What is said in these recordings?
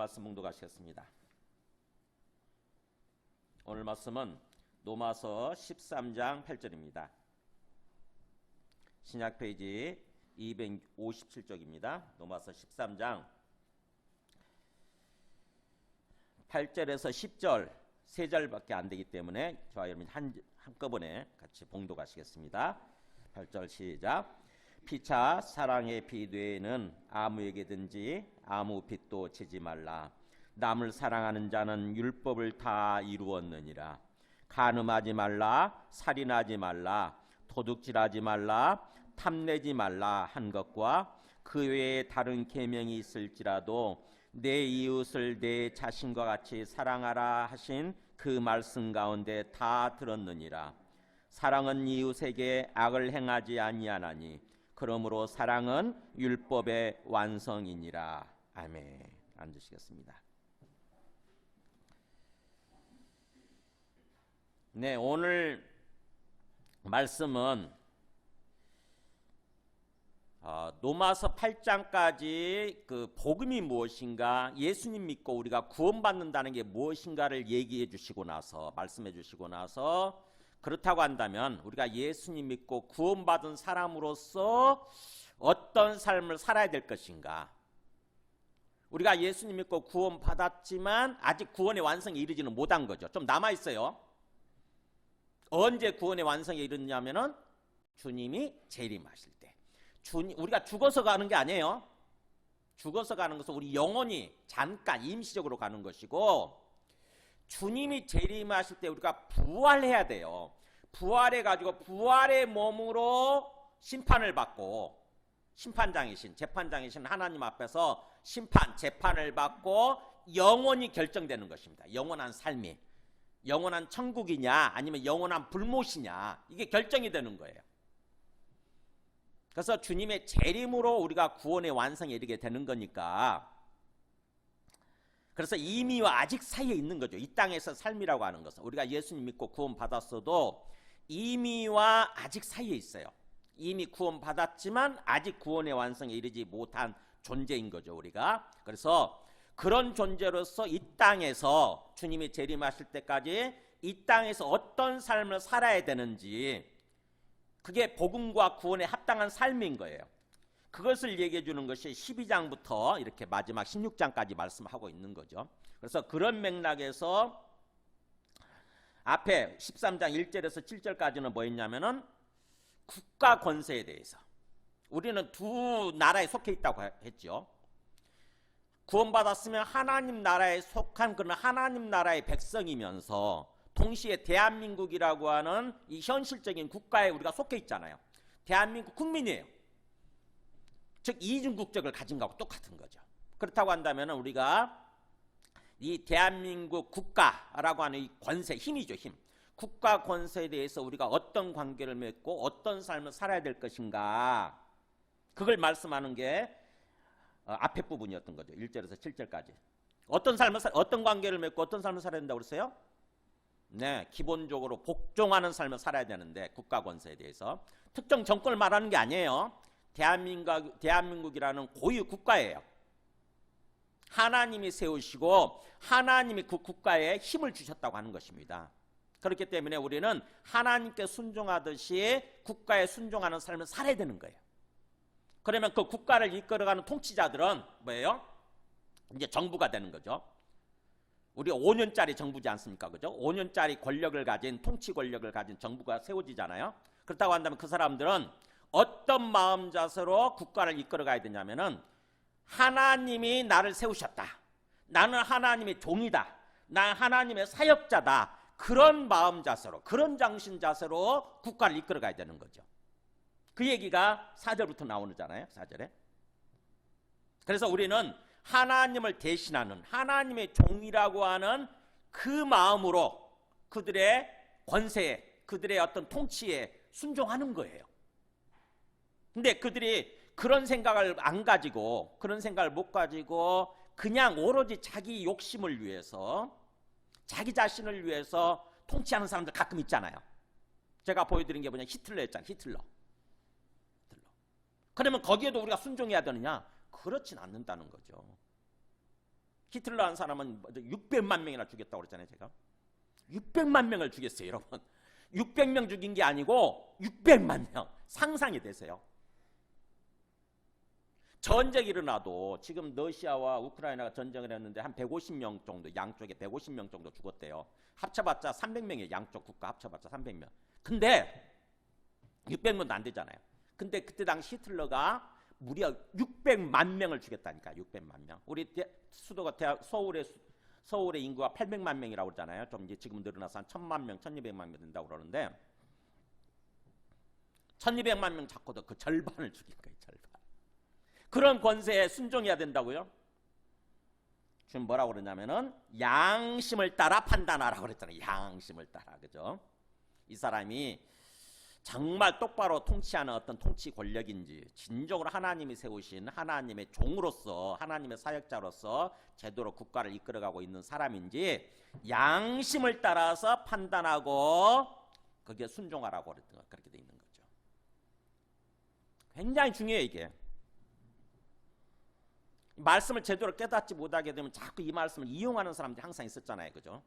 말씀 봉독하시겠습니다. 오늘 말씀은 로마서 13장 8절입니다. 신약 페이지 257쪽입니다. 로마서 13장 8절에서 10절 3절밖에 안 되기 때문에 저와 여러분이 한꺼번에 같이 봉독하시겠습니다. 8절 시작. 피차 사랑의 비뇌에는 아무에게든지 아무 빚도 지지 말라. 남을 사랑하는 자는 율법을 다 이루었느니라. 간음하지 말라, 살인하지 말라, 도둑질하지 말라, 탐내지 말라 한 것과 그 외에 다른 계명이 있을지라도 내 이웃을 내 자신과 같이 사랑하라 하신 그 말씀 가운데 다 들었느니라. 사랑은 이웃에게 악을 행하지 아니하나니 그러므로 사랑은 율법의 완성이니라. 아멘. 앉으시겠습니다. 네, 오늘 말씀은 로마서 8장까지 그 복음이 무엇인가, 예수님 믿고 우리가 구원받는다는 게 무엇인가를 얘기해 주시고 나서, 말씀해 주시고 나서, 그렇다고 한다면 우리가 예수님 믿고 구원받은 사람으로서 어떤 삶을 살아야 될 것인가, 우리가 예수님 믿고 구원받았지만 아직 구원의 완성에 이르지는 못한 거죠. 좀 남아있어요. 언제 구원의 완성에 이르냐면은 주님이 재림하실 때. 우리가 죽어서 가는 게 아니에요. 죽어서 가는 것은 우리 영혼이 잠깐 임시적으로 가는 것이고, 주님이 재림하실 때 우리가 부활해야 돼요. 부활해가지고 부활의 몸으로 심판을 받고, 심판장이신, 재판장이신 하나님 앞에서 심판, 재판을 받고 영원히 결정되는 것입니다. 영원한 삶이 영원한 천국이냐 아니면 영원한 불못이냐, 이게 결정이 되는 거예요. 그래서 주님의 재림으로 우리가 구원의 완성에 이르게 되는 거니까, 그래서 이미와 아직 사이에 있는 거죠. 이 땅에서 삶이라고 하는 것은 우리가 예수님 믿고 구원 받았어도 이미와 아직 사이에 있어요. 이미 구원 받았지만 아직 구원의 완성에 이르지 못한 존재인 거죠, 우리가. 그래서 그런 존재로서 이 땅에서 주님이 재림하실 때까지 이 땅에서 어떤 삶을 살아야 되는지, 그게 복음과 구원에 합당한 삶인 거예요. 그것을 얘기해 주는 것이 12장부터 이렇게 마지막 16장까지 말씀하고 있는 거죠. 그래서 그런 맥락에서 앞에 13장 1절에서 7절까지는 뭐였냐면은 국가 권세에 대해서, 우리는 두 나라에 속해 있다고 했죠. 구원받았으면 하나님 나라에 속한 그런 하나님 나라의 백성이면서 동시에 대한민국이라고 하는 이 현실적인 국가에 우리가 속해 있잖아요. 대한민국 국민이에요. 즉 이중 국적을 가진 거하고 똑같은 거죠. 그렇다고 한다면 우리가 이 대한민국 국가라고 하는 이 권세, 힘이죠, 힘. 국가 권세에 대해서 우리가 어떤 관계를 맺고 어떤 삶을 살아야 될 것인가, 그걸 말씀하는 게 앞에 부분이었던 거죠. 1절에서 7절까지. 어떤 관계를 맺고 어떤 삶을 살아야 된다고 그랬어요? 네, 기본적으로 복종하는 삶을 살아야 되는데, 국가 권세에 대해서 특정 정권을 말하는 게 아니에요. 대한민국이라는 고유 국가예요. 하나님이 세우시고 하나님이 그 국가에 힘을 주셨다고 하는 것입니다. 그렇기 때문에 우리는 하나님께 순종하듯이 국가에 순종하는 삶을 살아야 되는 거예요. 그러면 그 국가를 이끌어가는 통치자들은 뭐예요? 이제 정부가 되는 거죠. 우리가 5년짜리 정부지 않습니까? 그죠? 5년짜리 권력을 가진, 통치 권력을 가진 정부가 세워지잖아요. 그렇다고 한다면 그 사람들은 어떤 마음 자세로 국가를 이끌어가야 되냐면은, 하나님이 나를 세우셨다, 나는 하나님의 종이다, 난 하나님의 사역자다, 그런 마음 자세로, 그런 정신 자세로 국가를 이끌어가야 되는 거죠. 그 얘기가 4절부터 나오잖아요. 4절에. 그래서 우리는 하나님을 대신하는 하나님의 종이라고 하는 그 마음으로 그들의 권세에, 그들의 어떤 통치에 순종하는 거예요. 근데 그들이 그런 생각을 안 가지고, 그런 생각을 못 가지고 그냥 오로지 자기 욕심을 위해서, 자기 자신을 위해서 통치하는 사람들 가끔 있잖아요. 제가 보여드린 게 뭐냐, 히틀러였잖아요. 히틀러. 그러면 거기에도 우리가 순종해야 되느냐? 그렇진 않는다는 거죠. 히틀러 한 사람은 600만 명이나 죽였다고 그랬잖아요. 제가 600만 명을 죽였어요. 여러분 600명 죽인 게 아니고 600만 명. 상상이 되세요? 전쟁이 일어나도 지금 러시아와 우크라이나가 전쟁을 했는데 한 150명 정도, 양쪽에 150명 정도 죽었대요. 합쳐봤자 300명이에요. 양쪽 국가 합쳐봤자 300명. 근데 600명도 안 되잖아요. 근데 그때 당시 히틀러가 무려 600만 명을 죽였다니까. 600만 명. 우리 수도가 서울의 인구가 800만 명이라고 그러잖아요. 좀 이제 지금 늘어나서 한 1000만 명, 1200만 명 된다고 그러는데 1200만 명 잡고도 그 절반을 죽인 거예요. 절반. 그런 권세에 순종해야 된다고요? 지금 뭐라고 그러냐면은 양심을 따라 판단하라고 그랬잖아요. 양심을 따라. 그죠? 이 사람이 정말 똑바로 통치하는 어떤 통치 권력인지 진정으로 하나님이 세우신 하나님의 종으로서 하나님의 사역자로서 제대로 국가를 이끌어가고 있는 사람인지 양심을 따라서 판단하고 거기에 순종하라고 그렇게 돼 있는 거죠. 굉장히 중요해요. 이게 말씀을 제대로 깨닫지 못하게 되면 자꾸 이 말씀을 이용하는 사람들이 항상 있었잖아요. 그죠?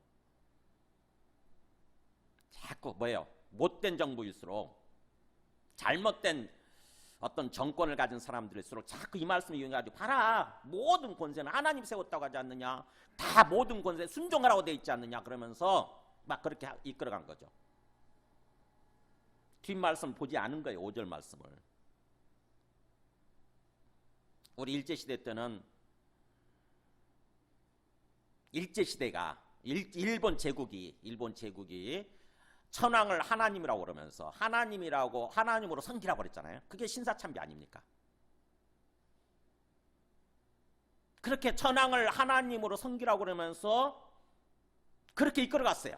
자꾸 뭐예요? 못된 정부일수록 잘못된 어떤 정권을 가진 사람들일수록 자꾸 이 말씀을 이용해가지고 봐라 모든 권세는 하나님 세웠다고 하지 않느냐, 다 모든 권세에 순종하라고 돼 있지 않느냐 그러면서 막 그렇게 이끌어간 거죠. 뒷말씀 보지 않은 거예요. 5절 말씀을. 우리 일제시대 때는 일제시대가 일본 제국이 천황을 하나님이라고 그러면서 하나님으로 섬기라고 그랬잖아요. 그게 신사참배 아닙니까? 그렇게 천황을 하나님으로 섬기라고 그러면서 그렇게 이끌어갔어요.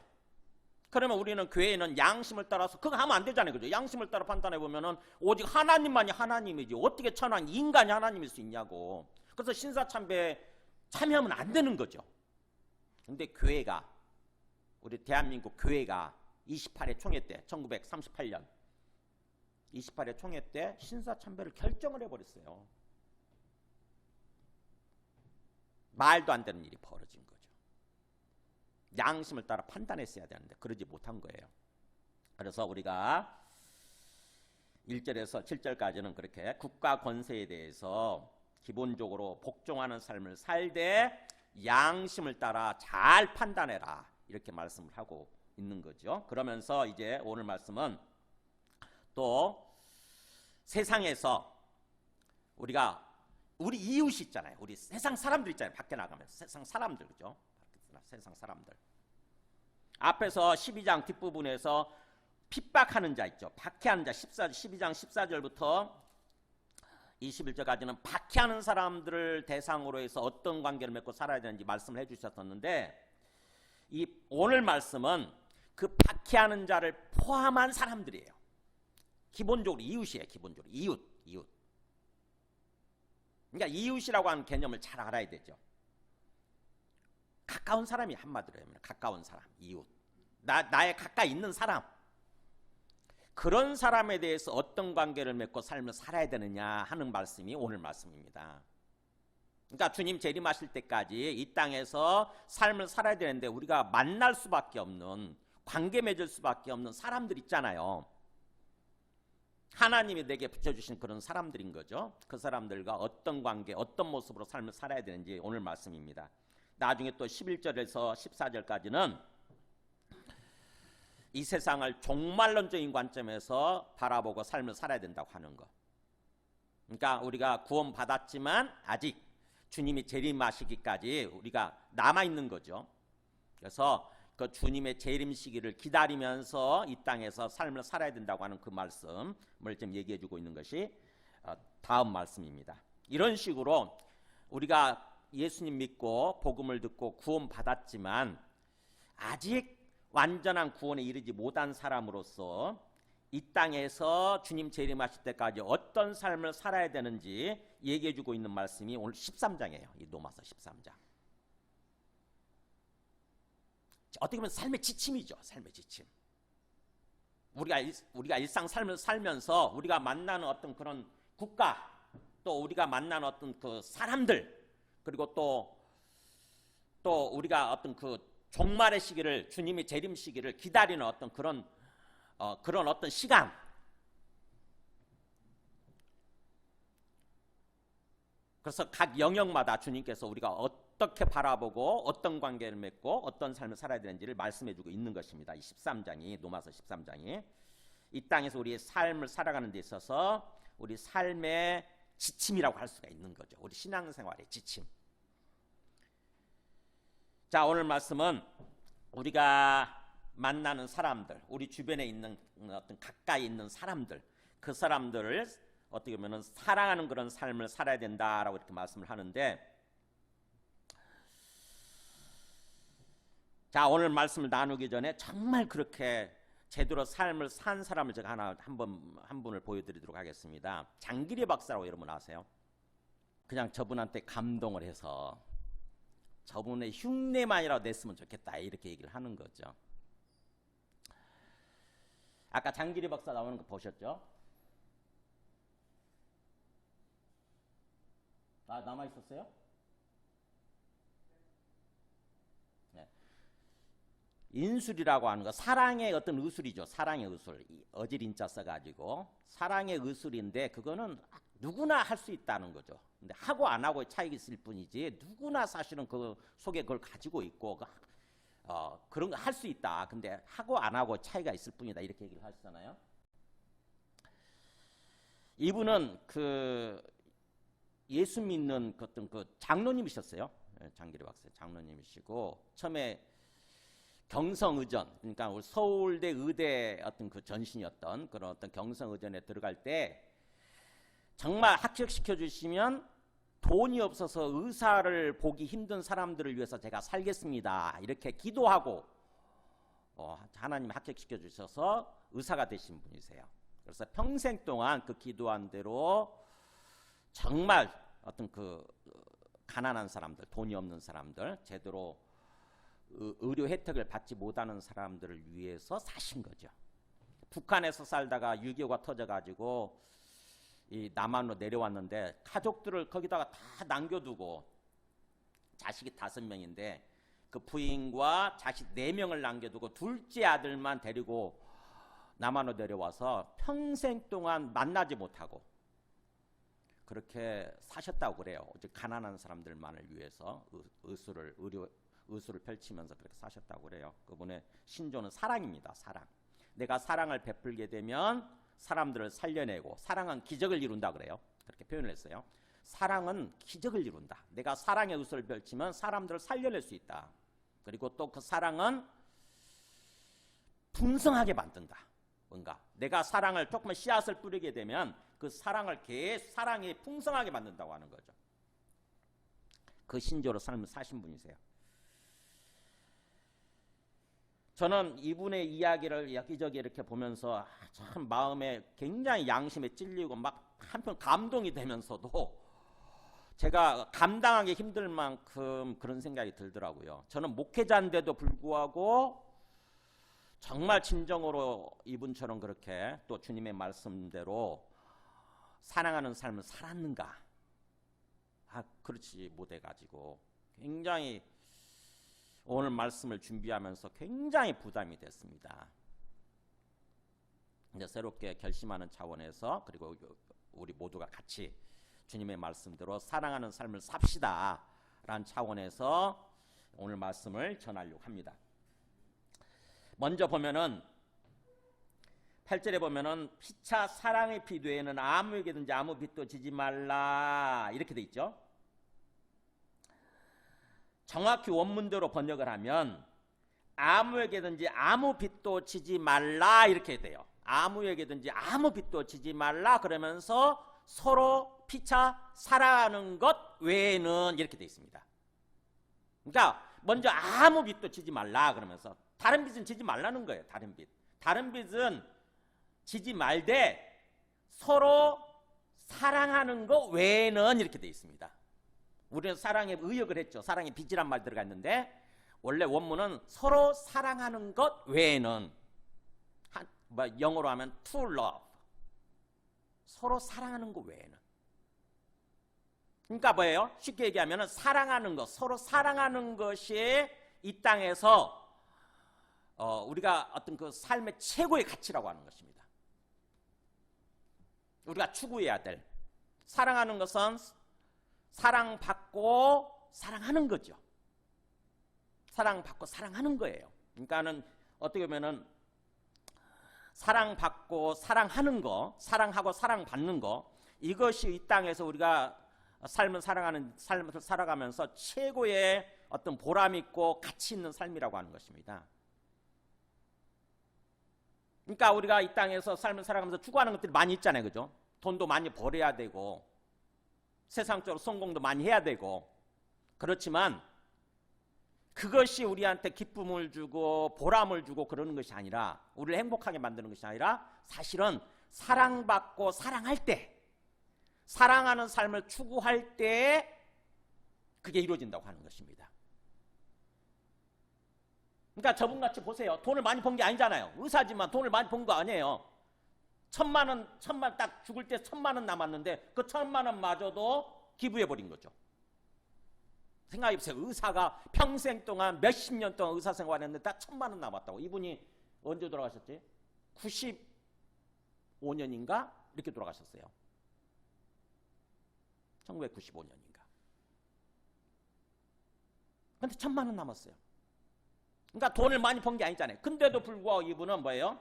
그러면 우리는 교회에는 양심을 따라서 그거 하면 안 되잖아요. 그죠? 양심을 따라 판단해 보면은 오직 하나님만이 하나님이지 어떻게 천황 인간이 하나님일 수 있냐고. 그래서 신사참배에 참여하면 안 되는 거죠. 근데 교회가 우리 대한민국 교회가 28회 총회 때 1938년 28회 총회 때 신사참배를 결정을 해버렸어요. 말도 안 되는 일이 벌어진 거죠. 양심을 따라 판단했어야 되는데 그러지 못한 거예요. 그래서 우리가 1절에서 7절까지는 그렇게 국가 권세에 대해서 기본적으로 복종하는 삶을 살되 양심을 따라 잘 판단해라 이렇게 말씀을 하고 있는 거죠. 그러면서 이제 오늘 말씀은 또 세상에서 우리 이웃이 있잖아요. 우리 세상 사람들 있잖아요. 밖에 나가면 세상 사람들 그죠? 세상 사람들. 앞에서 12장 뒷부분에서 핍박하는 자 있죠. 박해하는 자 12장 14절부터 21절까지는 박해하는 사람들을 대상으로 해서 어떤 관계를 맺고 살아야 되는지 말씀을 해주셨었는데 이 오늘 말씀은 그 박해하는 자를 포함한 사람들이에요. 기본적으로 이웃이에요. 기본적으로 이웃. 그러니까 이웃이라고 하는 개념을 잘 알아야 되죠. 가까운 사람이 한마디로 하면 가까운 사람, 이웃. 나의 가까이 있는 사람. 그런 사람에 대해서 어떤 관계를 맺고 삶을 살아야 되느냐 하는 말씀이 오늘 말씀입니다. 그러니까 주님 재림하실 때까지 이 땅에서 삶을 살아야 되는데 우리가 만날 수밖에 없는 관계 맺을 수밖에 없는 사람들 있잖아요. 하나님이 내게 붙여주신 그런 사람들인 거죠. 그 사람들과 어떤 관계, 어떤 모습으로 삶을 살아야 되는지 오늘 말씀입니다. 나중에 또 11절에서 14절까지는 이 세상을 종말론적인 관점에서 바라보고 삶을 살아야 된다고 하는 거. 그러니까 우리가 구원받았지만 아직 주님이 재림하시기까지 우리가 남아있는 거죠. 그래서 그 주님의 재림 시기를 기다리면서 이 땅에서 삶을 살아야 된다고 하는 그 말씀을 좀 얘기해 주고 있는 것이 다음 말씀입니다. 이런 식으로 우리가 예수님 믿고 복음을 듣고 구원받았지만 아직 완전한 구원에 이르지 못한 사람으로서 이 땅에서 주님 재림하실 때까지 어떤 삶을 살아야 되는지 얘기해 주고 있는 말씀이 오늘 13장이에요. 이 로마서 13장. 어떻게 보면 삶의 지침이죠. 삶의 지침. 우리가 일상 삶을 살면서 우리가 만나는 어떤 그런 국가, 또 우리가 만나는 어떤 그 사람들, 그리고 또 또 우리가 어떤 그 종말의 시기를, 주님의 재림 시기를 기다리는 어떤 그런 어떤 시간, 그래서 각 영역마다 주님께서 우리가 어떻게 바라보고 어떤 관계를 맺고 어떤 삶을 살아야 되는지를 말씀해주고 있는 것입니다. 이 13장이, 로마서 13장이 이 땅에서 우리의 삶을 살아가는 데 있어서 우리 삶의 지침이라고 할 수가 있는 거죠. 우리 신앙생활의 지침. 자, 오늘 말씀은 우리가 만나는 사람들, 우리 주변에 있는 어떤 가까이 있는 사람들, 그 사람들을 어떻게 보면 사랑하는 그런 삶을 살아야 된다라고 이렇게 말씀을 하는데, 자, 오늘 말씀을 나누기 전에 정말 그렇게 제대로 삶을 산 사람을 제가 한 분을 보여드리도록 하겠습니다. 장기리 박사라고 여러분 아세요? 그냥 저분한테 감동을 해서 저분의 흉내만이라도 냈으면 좋겠다 이렇게 얘기를 하는 거죠. 아까 장기리 박사 나오는 거 보셨죠? 아, 남아 있었어요? 네. 인술이라고 하는 거 사랑의 어떤 의술이죠. 사랑의 의술. 어지린자 써가지고 사랑의 의술인데 그거는 누구나 할 수 있다는 거죠. 근데 하고 안 하고의 차이가 있을 뿐이지 누구나 사실은 그 속에 그걸 가지고 있고 그런 거 할 수 있다. 근데 하고 안 하고 차이가 있을 뿐이다. 이렇게 얘기를 하시잖아요. 이분은 그 예수 믿는 어떤 그 장로님이셨어요. 장기리 박사 장로님이시고 처음에 경성의전, 그러니까 우리 서울대 의대 어떤 그 전신이었던 그런 어떤 경성의전에 들어갈 때 정말 합격시켜 주시면 돈이 없어서 의사를 보기 힘든 사람들을 위해서 제가 살겠습니다. 이렇게 기도하고 하나님 합격시켜 주셔서 의사가 되신 분이세요. 그래서 평생 동안 그 기도한 대로 정말 어떤 그 가난한 사람들, 돈이 없는 사람들, 제대로 의료 혜택을 받지 못하는 사람들을 위해서 사신 거죠. 북한에서 살다가 6.25가 터져가지고 이 남한으로 내려왔는데 가족들을 거기다가 다 남겨두고 자식이 5명인데 그 부인과 자식 4명을 남겨두고 둘째 아들만 데리고 남한으로 내려와서 평생 동안 만나지 못하고 그렇게 사셨다고 그래요. 오직 가난한 사람들만을 위해서 의술을 펼치면서 그렇게 사셨다고 그래요. 그분의 신조는 사랑입니다. 사랑. 내가 사랑을 베풀게 되면 사람들을 살려내고 사랑은 기적을 이룬다 그래요. 그렇게 표현을 했어요. 사랑은 기적을 이룬다. 내가 사랑의 의술을 펼치면 사람들을 살려낼 수 있다. 그리고 또 그 사랑은 풍성하게 만든다. 뭔가 내가 사랑을 조금만 씨앗을 뿌리게 되면 그 사랑을 계속 사랑이 풍성하게 만든다고 하는 거죠. 그 신조로 삶을 사신 분이세요. 저는 이분의 이야기를 여기저기 이렇게 보면서 참 마음에 굉장히 양심에 찔리고 막 한편 감동이 되면서도 제가 감당하기 힘들 만큼 그런 생각이 들더라고요. 저는 목회자인데도 불구하고 정말 진정으로 이분처럼 그렇게 또 주님의 말씀대로 사랑하는 삶을 살았는가? 그렇지 못해가지고 굉장히 오늘 말씀을 준비하면서 굉장히 부담이 됐습니다. 이제 새롭게 결심하는 차원에서 그리고 우리 모두가 같이 주님의 말씀대로 사랑하는 삶을 삽시다 라는 차원에서 오늘 말씀을 전하려고 합니다. 먼저 보면은 8절에 보면은 피차 사랑의 피도에는 아무에게든지 아무 빚도 지지 말라 이렇게 돼 있죠. 정확히 원문대로 번역을 하면 아무에게든지 아무 빚도 지지 말라 이렇게 돼요. 아무에게든지 아무 빚도 지지 말라 그러면서 서로 피차 사랑하는 것 외에는 이렇게 돼 있습니다. 그러니까 먼저 아무 빚도 지지 말라 그러면서 다른 빚은 지지 말라는 거예요. 다른 빚은 지지 말되 서로 사랑하는 것 외에는 이렇게 돼 있습니다. 우리는 사랑에 의역을 했죠. 사랑에 빚이란 말 들어가 있는데 원래 원문은 서로 사랑하는 것 외에는 영어로 하면 to love 서로 사랑하는 것 외에는 그러니까 뭐예요? 쉽게 얘기하면 사랑하는 것, 서로 사랑하는 것이 이 땅에서 우리가 어떤 그 삶의 최고의 가치라고 하는 것입니다. 우리가 추구해야 될, 사랑하는 것은 사랑받고 사랑하는 거죠. 사랑받고 사랑하는 거예요. 그러니까는 어떻게 보면은 사랑받고 사랑하는 거, 사랑하고 사랑받는 거, 이것이 이 땅에서 우리가 삶을 살아가면서 최고의 어떤 보람 있고 가치 있는 삶이라고 하는 것입니다. 그러니까 우리가 이 땅에서 삶을 살아가면서 추구하는 것들이 많이 있잖아요. 그죠? 돈도 많이 벌어야 되고 세상적으로 성공도 많이 해야 되고, 그렇지만 그것이 우리한테 기쁨을 주고 보람을 주고 그러는 것이 아니라, 우리를 행복하게 만드는 것이 아니라, 사실은 사랑받고 사랑할 때, 사랑하는 삶을 추구할 때 그게 이루어진다고 하는 것입니다. 그러니까 저분같이 보세요. 돈을 많이 번 게 아니잖아요. 의사지만 돈을 많이 번 거 아니에요. 1,000만 딱 죽을 때 1,000만 원 남았는데 그 1,000만 원마저도 기부해버린 거죠. 생각해보세요. 의사가 평생 동안 몇십 년 동안 의사 생활했는데 딱 1,000만 원 남았다고. 이분이 언제 돌아가셨지? 95년인가? 이렇게 돌아가셨어요. 1995년인가. 근데 1,000만 원 남았어요. 그러니까 돈을 많이 번 게 아니잖아요. 근데도 불구하고 이분은 뭐예요?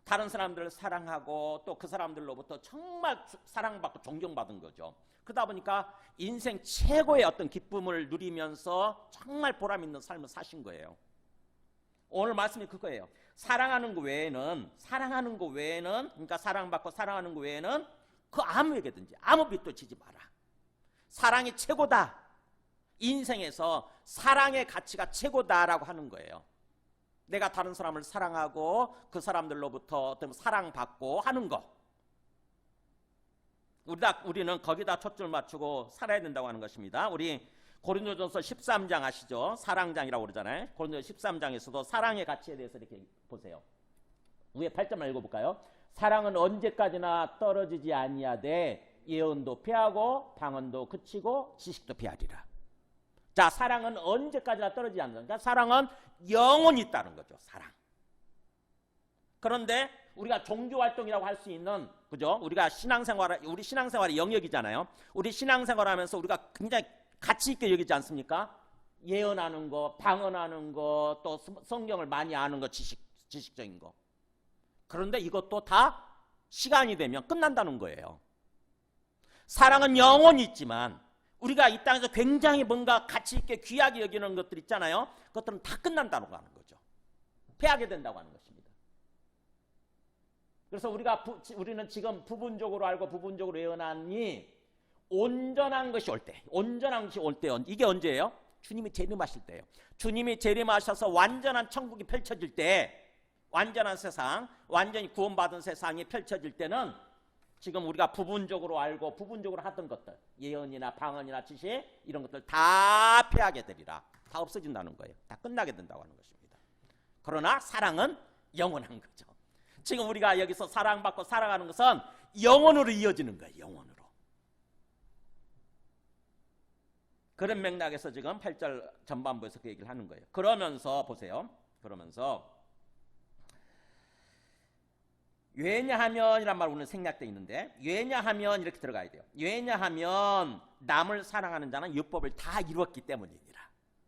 다른 사람들을 사랑하고 또 그 사람들로부터 정말 사랑받고 존경받은 거죠. 그러다 보니까 인생 최고의 어떤 기쁨을 누리면서 정말 보람 있는 삶을 사신 거예요. 오늘 말씀이 그거예요. 사랑하는 거 외에는, 그러니까 사랑받고 사랑하는 거 외에는 그 아무에게든지 아무 빚도 지지 마라. 사랑이 최고다. 인생에서 사랑의 가치가 최고다라고 하는 거예요. 내가 다른 사람을 사랑하고 그 사람들로부터 어떤 사랑받고 하는 거, 우리는 거기다 초점을 맞추고 살아야 된다고 하는 것입니다. 우리 고린도전서 13장 아시죠? 사랑장이라고 그러잖아요. 고린도전서 13장에서도 사랑의 가치에 대해서 이렇게 보세요. 위에 8절만 읽어볼까요? 사랑은 언제까지나 떨어지지 아니하되 예언도 피하고 방언도 그치고 지식도 피하리라. 자, 사랑은 언제까지나 떨어지지 않는다. 그러니까 사랑은 영원히 있다는 거죠. 사랑. 그런데 우리가 종교활동이라고 할 수 있는, 그죠? 우리 신앙생활의 영역이잖아요. 우리 신앙생활하면서 우리가 굉장히 가치 있게 여기지 않습니까? 예언하는 거, 방언하는 거, 또 성경을 많이 아는 거, 지식적인 거. 그런데 이것도 다 시간이 되면 끝난다는 거예요. 사랑은 영원히 있지만 우리가 이 땅에서 굉장히 뭔가 가치 있게 귀하게 여기는 것들 있잖아요. 그것들은 다 끝난다고 하는 거죠. 패하게 된다고 하는 것입니다. 그래서 우리는 지금 부분적으로 알고 부분적으로 예언하니 온전한 것이 올 때, 이게 언제예요? 주님이 재림하실 때예요. 주님이 재림하셔서 완전한 천국이 펼쳐질 때, 완전한 세상, 완전히 구원받은 세상이 펼쳐질 때는 지금 우리가 부분적으로 알고 부분적으로 하던 것들, 예언이나 방언이나 지식, 이런 것들 다 패하게 되리라. 다 없어진다는 거예요. 다 끝나게 된다고 하는 것입니다. 그러나 사랑은 영원한 거죠. 지금 우리가 여기서 사랑받고 사랑하는 것은 영원으로 이어지는 거예요. 영원으로. 그런 맥락에서 지금 8절 전반부에서 그 얘기를 하는 거예요. 그러면서 보세요. 왜냐하면 이란 말 오늘 생략되어 있는데, 왜냐하면 이렇게 들어가야 돼요. 왜냐하면 남을 사랑하는 자는 율법을 다 이루었기 때문이니라.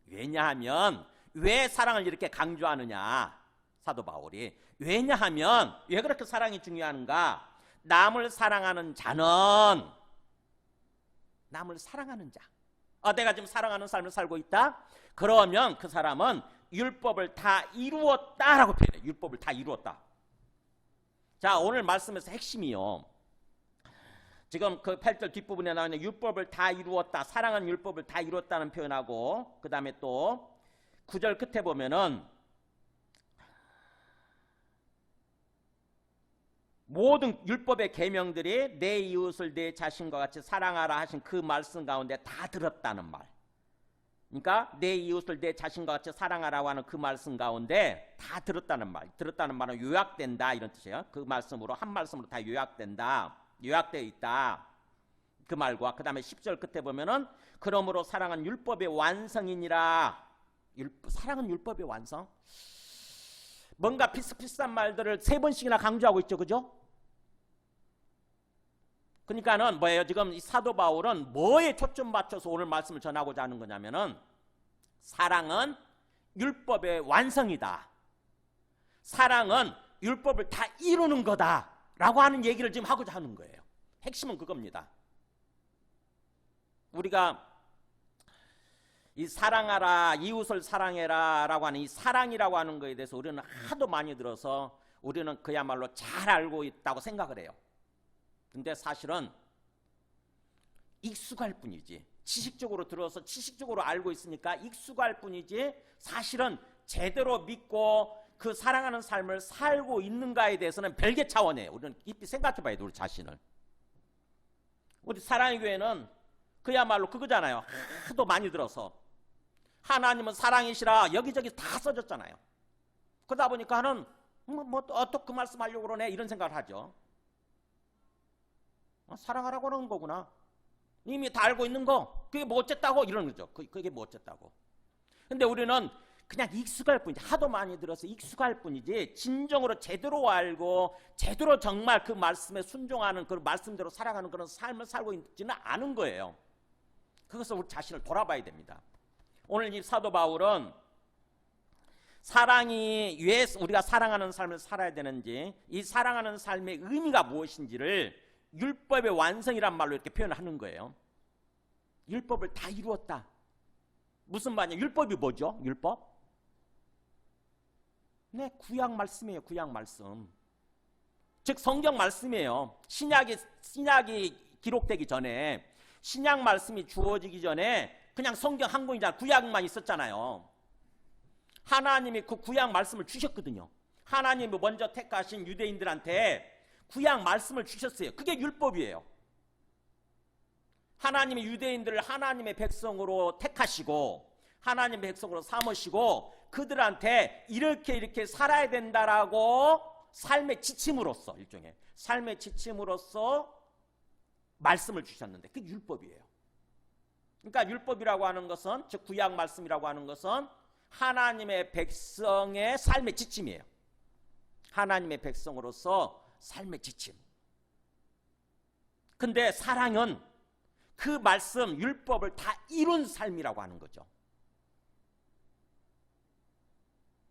왜냐하면, 왜 사랑을 이렇게 강조하느냐, 사도 바울이. 왜냐하면 왜 그렇게 사랑이 중요한가? 남을 사랑하는 자는, 남을 사랑하는 자, 내가 지금 사랑하는 삶을 살고 있다? 그러면 그 사람은 율법을 다 이루었다라고 표현해요. 율법을 다 이루었다. 자, 오늘 말씀에서 핵심이요. 지금 그 8절 뒷부분에 나오는 율법을 다 이루었다, 사랑은 율법을 다 이루었다는 표현하고, 그 다음에 또 9절 끝에 보면은 모든 율법의 계명들이 내 이웃을 내 자신과 같이 사랑하라 하신 그 말씀 가운데 다 들었다는 말. 그러니까 내 이웃을 내 자신과 같이 사랑하라고 하는 그 말씀 가운데 다 들었다는 말. 들었다는 말은 요약된다 이런 뜻이에요. 그 말씀으로, 한 말씀으로 다 요약된다. 요약되어 있다. 그 말과 그 다음에 10절 끝에 보면은 그러므로 사랑은 율법의 완성이니라. 사랑은 율법의 완성? 뭔가 비슷비슷한 말들을 3번씩이나 강조하고 있죠. 그죠? 그러니까는 뭐예요? 지금 이 사도 바울은 뭐에 초점 맞춰서 오늘 말씀을 전하고자 하는 거냐면은 사랑은 율법의 완성이다. 사랑은 율법을 다 이루는 거다 라고 하는 얘기를 지금 하고자 하는 거예요. 핵심은 그겁니다. 우리가 이 사랑하라, 이웃을 사랑해라 라고 하는 이 사랑이라고 하는 거에 대해서 우리는 하도 많이 들어서 우리는 그야말로 잘 알고 있다고 생각을 해요. 근데 사실은 익숙할 뿐이지, 지식적으로 들어서 지식적으로 알고 있으니까 익숙할 뿐이지 사실은 제대로 믿고 그 사랑하는 삶을 살고 있는가에 대해서는 별개 차원이에요. 우리는 깊이 생각해 봐야 돼, 우리 자신을. 우리 사랑의 교회는 그야말로 그거잖아요. 하도 많이 들어서 하나님은 사랑이시라 여기저기 다 써졌잖아요. 그러다 보니까 하는 어떻게 그 말씀 하려고 그러네 이런 생각을 하죠. 사랑하라고 그러는 거구나. 이미 다 알고 있는 거. 그게 뭐 어쨌다고 이러는 거죠. 그게 뭐 어쨌다고. 근데 우리는 그냥 익숙할 뿐이지, 하도 많이 들어서 익숙할 뿐이지 진정으로 제대로 알고 제대로 정말 그 말씀에 순종하는 그 말씀대로 살아가는 그런 삶을 살고 있지는 않은 거예요. 그것을 우리 자신을 돌아봐야 됩니다. 오늘 이 사도 바울은 사랑이 왜 우리가 사랑하는 삶을 살아야 되는지, 이 사랑하는 삶의 의미가 무엇인지를 율법의 완성이란 말로 이렇게 표현을 하는 거예요. 율법을 다 이루었다. 무슨 말이냐? 율법이 뭐죠? 율법? 네, 구약 말씀이에요. 구약 말씀. 즉 성경 말씀이에요. 신약이 기록되기 전에, 신약 말씀이 주어지기 전에 그냥 성경 한 권이잖아요. 구약만 있었잖아요. 하나님이 그 구약 말씀을 주셨거든요. 하나님이 먼저 택하신 유대인들한테 구약 말씀을 주셨어요. 그게 율법이에요. 하나님이 유대인들을 하나님의 백성으로 택하시고 하나님의 백성으로 삼으시고 그들한테 이렇게 살아야 된다라고 삶의 지침으로서, 일종의 삶의 지침으로서 말씀을 주셨는데 그게 율법이에요. 그러니까 율법이라고 하는 것은, 즉 구약 말씀이라고 하는 것은 하나님의 백성의 삶의 지침이에요. 하나님의 백성으로서 삶의 지침. 근데 사랑은 그 말씀, 율법을 다 이룬 삶이라고 하는 거죠.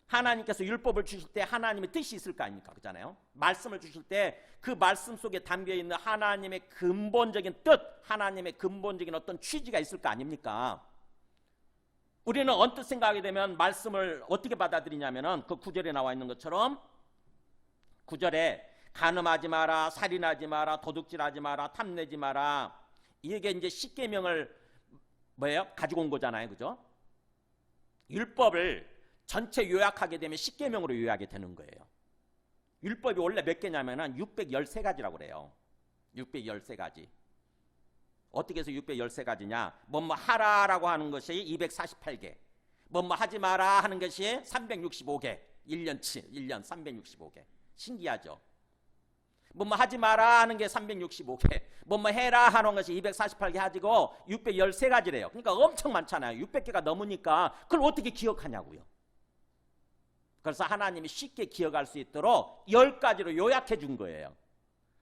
하나님께서 율법을 주실 때 하나님의 뜻이 있을 거 아닙니까? 그렇잖아요. 말씀을 주실 때 그 말씀 속에 담겨있는 하나님의 근본적인 뜻, 하나님의 근본적인 어떤 취지가 있을 거 아닙니까? 우리는 언뜻 생각하게 되면 말씀을 어떻게 받아들이냐면은 그 9절에 나와 있는 것처럼 9절에 간음하지 마라, 살인하지 마라, 도둑질하지 마라, 탐내지 마라. 이게 이제 십계명을 가지고 온 거잖아요. 그죠? 율법을 전체 요약하게 되면 십계명으로 요약이 되는 거예요. 율법이 원래 몇 개냐면은 613가지라고 그래요. 613가지. 어떻게 해서 613가지냐? 뭐뭐 하라라고 하는 것이 248개. 뭐뭐 하지 마라 하는 것이 365개. 1년 365개. 신기하죠? 뭐뭐 하지 마라 하는 게 365개. 뭐뭐 해라 하는 것이 248개 가지고 613가지래요. 그러니까 엄청 많잖아요. 600개가 넘으니까 그걸 어떻게 기억하냐고요. 그래서 하나님이 쉽게 기억할 수 있도록 10가지로 요약해 준 거예요.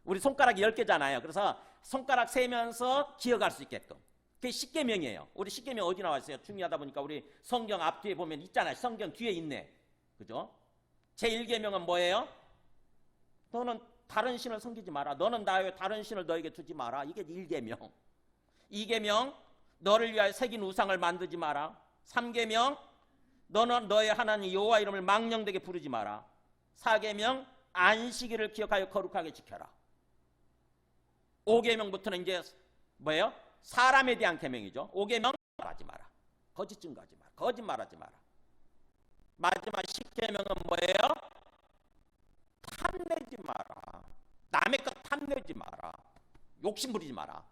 우리 손가락이 10개잖아요. 그래서 손가락 세면서 기억할 수 있게끔. 그게 십계명이에요. 우리 십계명 어디 나와 있어요? 중요하다 보니까 우리 성경 앞뒤에 보면 있잖아요. 성경 뒤에 있네. 그죠? 제1계명은 뭐예요? 너는 다른 신을 섬기지 마라. 너는 나의 다른 신을 너에게 두지 마라. 이게 1계명. 2계명, 너를 위하여 새긴 우상을 만들지 마라. 3계명, 너는 너의 하나님 여호와 이름을 망령되게 부르지 마라. 4계명, 안식일을 기억하여 거룩하게 지켜라. 5계명부터는 이제 뭐예요? 사람에 대한 계명이죠. 5계명, 하지 마라. 거짓 증거하지 마라. 거짓말하지 마라. 마지막 10계명은 뭐예요? 탐내지 마라. 남의 것 탐내지 마라. 욕심 부리지 마라.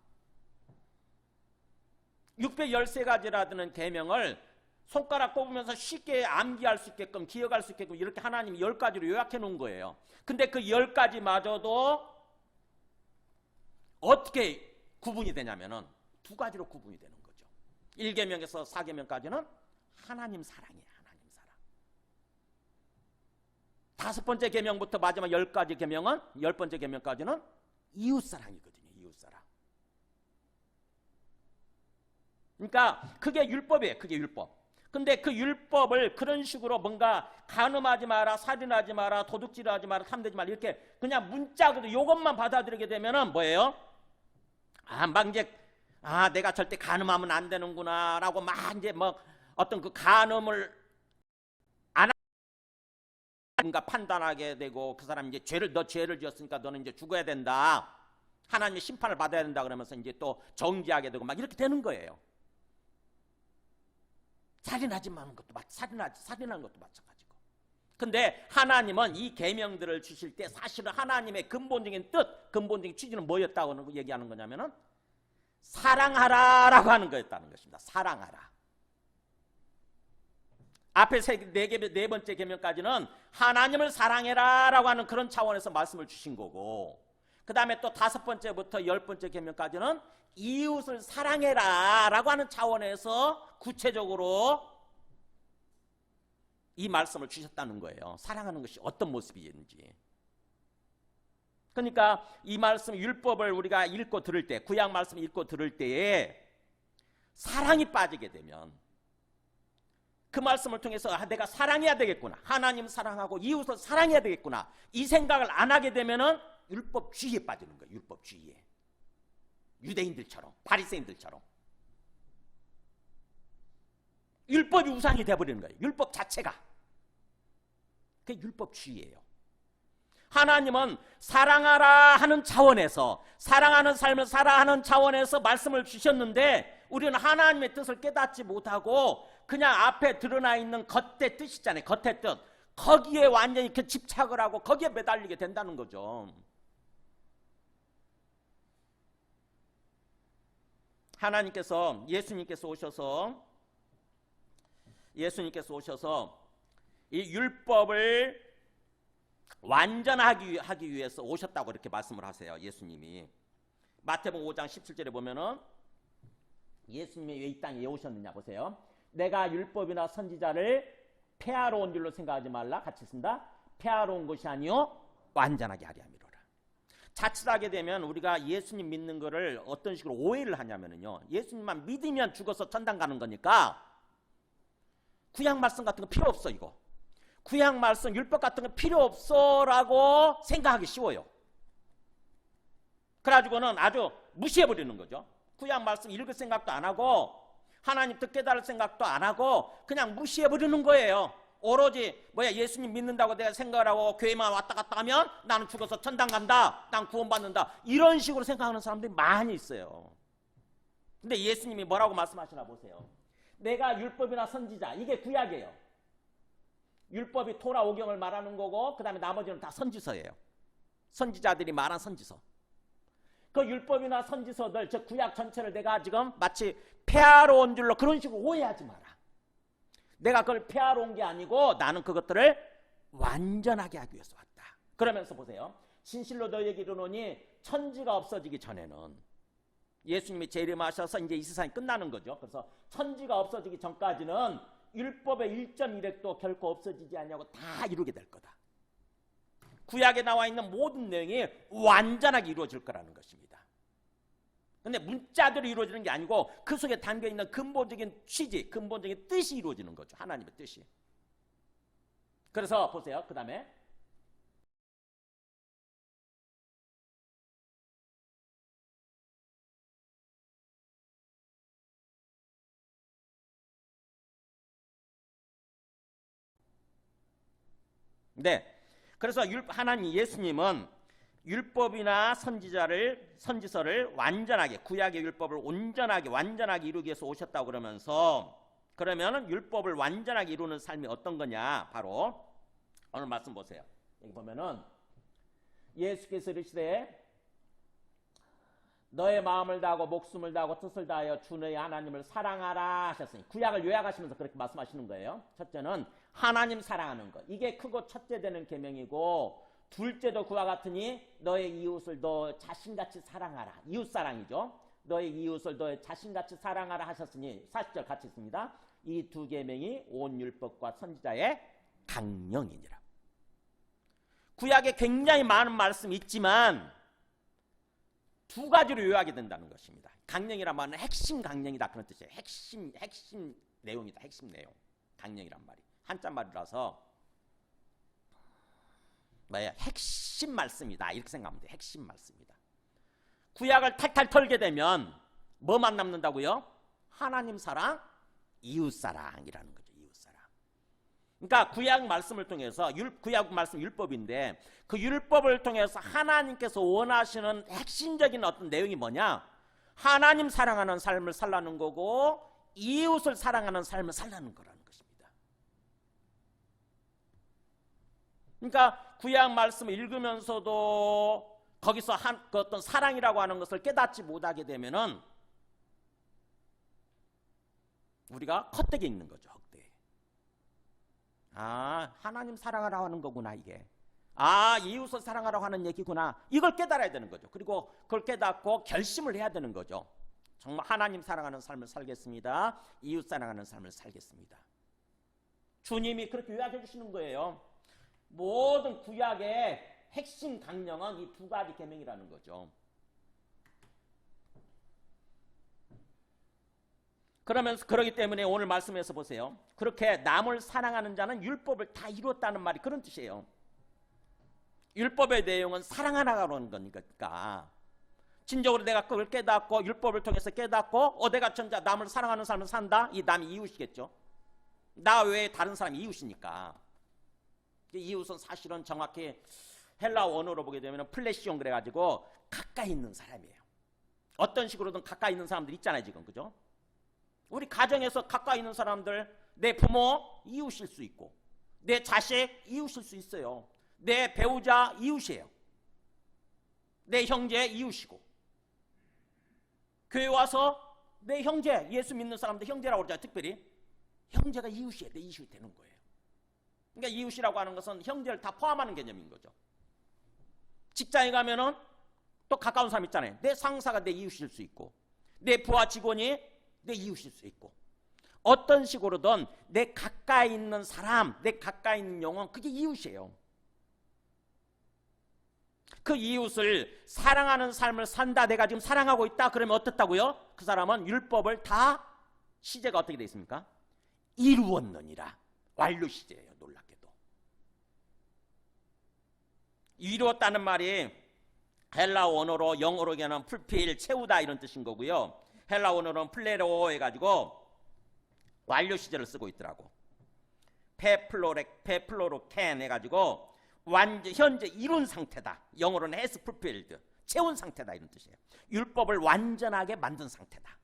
613가지라는 계명을 손가락 꼽으면서 쉽게 암기할 수 있게끔, 기억할 수 있게끔 이렇게 하나님이 10가지로 요약해 놓은 거예요. 근데 그 10가지마저도 어떻게 구분이 되냐면은 두 가지로 구분이 되는 거죠. 1계명에서 4계명까지는 하나님 사랑이에요. 하나님 사랑. 5번째 계명부터 마지막 10가지 계명은 10번째 계명까지는 이웃 사랑이거든요. 이웃 사랑. 그러니까 그게 율법이에요. 그게 율법. 근데 그 율법을 그런 식으로 뭔가 간음하지 마라, 살인하지 마라, 도둑질하지 마라, 탐내지 마라 이렇게 그냥 문짝으로 이것만 받아들이게 되면은 뭐예요? 막 이제 내가 절대 간음하면 안 되는구나라고 막 이제 뭐 어떤 그 간음을 안 하는가 판단하게 되고 그 사람이 이제 너 죄를 지었으니까 너는 이제 죽어야 된다. 하나님의 심판을 받아야 된다 그러면서 이제 또 정죄하게 되고 막 이렇게 되는 거예요. 살인하는 것도 마찬가지고. 근데 하나님은 이 계명들을 주실 때 사실은 하나님의 근본적인 뜻, 근본적인 취지는 뭐였다고 얘기하는 거냐면은 사랑하라라고 하는 거였다는 것입니다. 사랑하라. 앞에 네 번째 계명까지는 하나님을 사랑해라라고 하는 그런 차원에서 말씀을 주신 거고, 그 다음에 또 5번째부터 10번째 계명까지는 이웃을 사랑해라라고 하는 차원에서 구체적으로 이 말씀을 주셨다는 거예요. 사랑하는 것이 어떤 모습이는지. 그러니까 이 말씀 율법을 우리가 읽고 들을 때, 구약 말씀 읽고 들을 때에 사랑이 빠지게 되면 그 말씀을 통해서 내가 사랑해야 되겠구나, 하나님 사랑하고 이웃을 사랑해야 되겠구나, 이 생각을 안 하게 되면은 율법주의에 빠지는 거예요. 율법주의에. 유대인들처럼, 바리새인들처럼 율법이 우상이 돼버리는 거예요. 율법 자체가. 그게 율법주의예요. 하나님은 사랑하라 하는 차원에서, 사랑하는 삶을 살아하는 차원에서 말씀을 주셨는데 우리는 하나님의 뜻을 깨닫지 못하고 그냥 앞에 드러나 있는 겉의 뜻 있잖아요. 겉의 뜻. 거기에 완전히 이렇게 집착을 하고 거기에 매달리게 된다는 거죠. 하나님께서 예수님께서 오셔서 이 율법을 완전하기 위해서 오셨다고 이렇게 말씀을 하세요. 예수님이 마태복음 5장 17절에 보면은 예수님이 왜 이 땅에 오셨느냐 보세요. 내가 율법이나 선지자를 폐하러 온 줄로 생각하지 말라. 같이 쓴다. 폐하러 온 것이 아니요 완전하게 하려 함이로라. 자칫하게 되면 우리가 예수님 믿는 거를 어떤 식으로 오해를 하냐면요, 예수님만 믿으면 죽어서 천당 가는 거니까 구약 말씀 같은 거 필요 없어. 이거 구약 말씀 율법 같은 거 필요 없어라고 생각하기 쉬워요. 그래가지고는 아주 무시해버리는 거죠. 구약 말씀 읽을 생각도 안 하고 하나님 뜻 깨달을 생각도 안 하고 그냥 무시해버리는 거예요. 오로지 예수님 믿는다고 내가 생각을 하고 교회만 왔다 갔다 하면 나는 죽어서 천당 간다, 난 구원받는다, 이런 식으로 생각하는 사람들이 많이 있어요. 근데 예수님이 뭐라고 말씀하시나 보세요. 내가 율법이나 선지자, 이게 구약이에요. 율법이 토라 오경을 말하는 거고 그 다음에 나머지는 다 선지서예요. 선지자들이 말한 선지서. 그 율법이나 선지서들, 저 구약 전체를 내가 지금 마치 폐하러 온 줄로 그런 식으로 오해하지 마라. 내가 그걸 폐하러 온 게 아니고 나는 그것들을 완전하게 하기 위해서 왔다. 그러면서 보세요. 진실로 너희에게 이르노니 천지가 없어지기 전에는, 예수님이 재림하셔서 이제 이 세상이 끝나는 거죠. 그래서 천지가 없어지기 전까지는 율법의 1.1획도 결코 없어지지 않냐고 다 이루게 될 거다. 구약에 나와 있는 모든 내용이 완전하게 이루어질 거라는 것입니다. 근데 문자대로 이루어지는 게 아니고 그 속에 담겨있는 근본적인 취지, 근본적인 뜻이 이루어지는 거죠. 하나님의 뜻이. 그래서 보세요. 그 다음에 그래서 하나님 예수님은 율법이나 선지서를 완전하게, 구약의 율법을 온전하게 완전하게 이루기 위해서 오셨다고 그러면서, 그러면 율법을 완전하게 이루는 삶이 어떤 거냐, 바로 오늘 말씀 보세요. 여기 보면은 예수께서 이르시되 너의 마음을 다하고 목숨을 다하고 뜻을 다하여 주 너의 하나님을 사랑하라 하셨으니, 구약을 요약하시면서 그렇게 말씀하시는 거예요. 첫째는 하나님 사랑하는 것, 이게 크고 첫째 되는 계명이고, 둘째도 그와 같으니 너의 이웃을 너 자신같이 사랑하라. 이웃사랑이죠. 너의 이웃을 너의 자신같이 사랑하라 하셨으니 40절 같이 있습니다. 이 두 계명이 온 율법과 선지자의 강령이니라. 구약에 굉장히 많은 말씀이 있지만 두 가지로 요약이 된다는 것입니다. 강령이란 말은 핵심 강령이다 그런 뜻이에요. 핵심 내용이다. 핵심 내용. 강령이란 말이 한자 말이라서 뭐야? 핵심 말씀이다 이렇게 생각하면 돼요. 핵심 말씀이다. 구약을 탈탈 털게 되면 뭐만 남는다고요? 하나님 사랑, 이웃 사랑이라는 거죠. 이웃 사랑. 그러니까 구약 말씀을 통해서 구약 말씀 율법인데 그 율법을 통해서 하나님께서 원하시는 핵심적인 어떤 내용이 뭐냐? 하나님 사랑하는 삶을 살라는 거고 이웃을 사랑하는 삶을 살라는 거라는 것입니다. 그러니까 구약 말씀을 읽으면서도 거기서 그 어떤 사랑이라고 하는 것을 깨닫지 못하게 되면은 우리가 헛되게 읽는 거죠. 헛되게. 아, 하나님 사랑하라고 하는 거구나 이게. 아, 이웃을 사랑하라고 하는 얘기구나. 이걸 깨달아야 되는 거죠. 그리고 그걸 깨닫고 결심을 해야 되는 거죠. 정말 하나님 사랑하는 삶을 살겠습니다. 이웃 사랑하는 삶을 살겠습니다. 주님이 그렇게 요약해 주시는 거예요. 모든 구약의 핵심 강령은 이 두 가지 계명이라는 거죠. 그러면서 그러기 때문에 오늘 말씀에서 보세요. 그렇게 남을 사랑하는 자는 율법을 다 이뤘다는 말이 그런 뜻이에요. 율법의 내용은 사랑하라는 거니까. 진정으로 내가 그걸 깨닫고 율법을 통해서 깨닫고 내가 전자 남을 사랑하는 삶을 산다. 이 남이 이웃이겠죠. 나 외에 다른 사람이 이웃이니까. 이웃은 사실은 정확히 헬라 원어로 보게 되면 플래시온 그래가지고 가까이 있는 사람이에요. 어떤 식으로든 가까이 있는 사람들 있잖아요 지금. 그죠? 우리 가정에서 가까이 있는 사람들, 내 부모 이웃일 수 있고 내 자식 이웃일 수 있어요. 내 배우자 이웃이에요. 내 형제 이웃이고 교회 와서 내 형제, 예수 믿는 사람들 형제라고 그러잖아요. 특별히 형제가 이웃이에요. 내 이웃이 되는 거예요. 그러니까 이웃이라고 하는 것은 형제를 다 포함하는 개념인 거죠. 직장에 가면은 또 가까운 사람 있잖아요. 내 상사가 내 이웃일 수 있고 내 부하 직원이 내 이웃일 수 있고 어떤 식으로든 내 가까이 있는 사람, 내 가까이 있는 영혼 그게 이웃이에요. 그 이웃을 사랑하는 삶을 산다. 내가 지금 사랑하고 있다. 그러면 어떻다고요? 그 사람은 율법을 다 시제가 어떻게 되어 있습니까? 이루었느니라. 완료 시제예요. 놀랍게도. 이루었다는 말이 헬라 원어로 영어로 얘기하는 풀필, 채우다 이런 뜻인 거고요. 헬라 원어로는 플레로 해가지고 완료 시제를 쓰고 있더라고. 페플로로켄 해가지고 현재 이룬 상태다. 영어로는 has fulfilled, 채운 상태다 이런 뜻이에요. 율법을 완전하게 만든 상태다.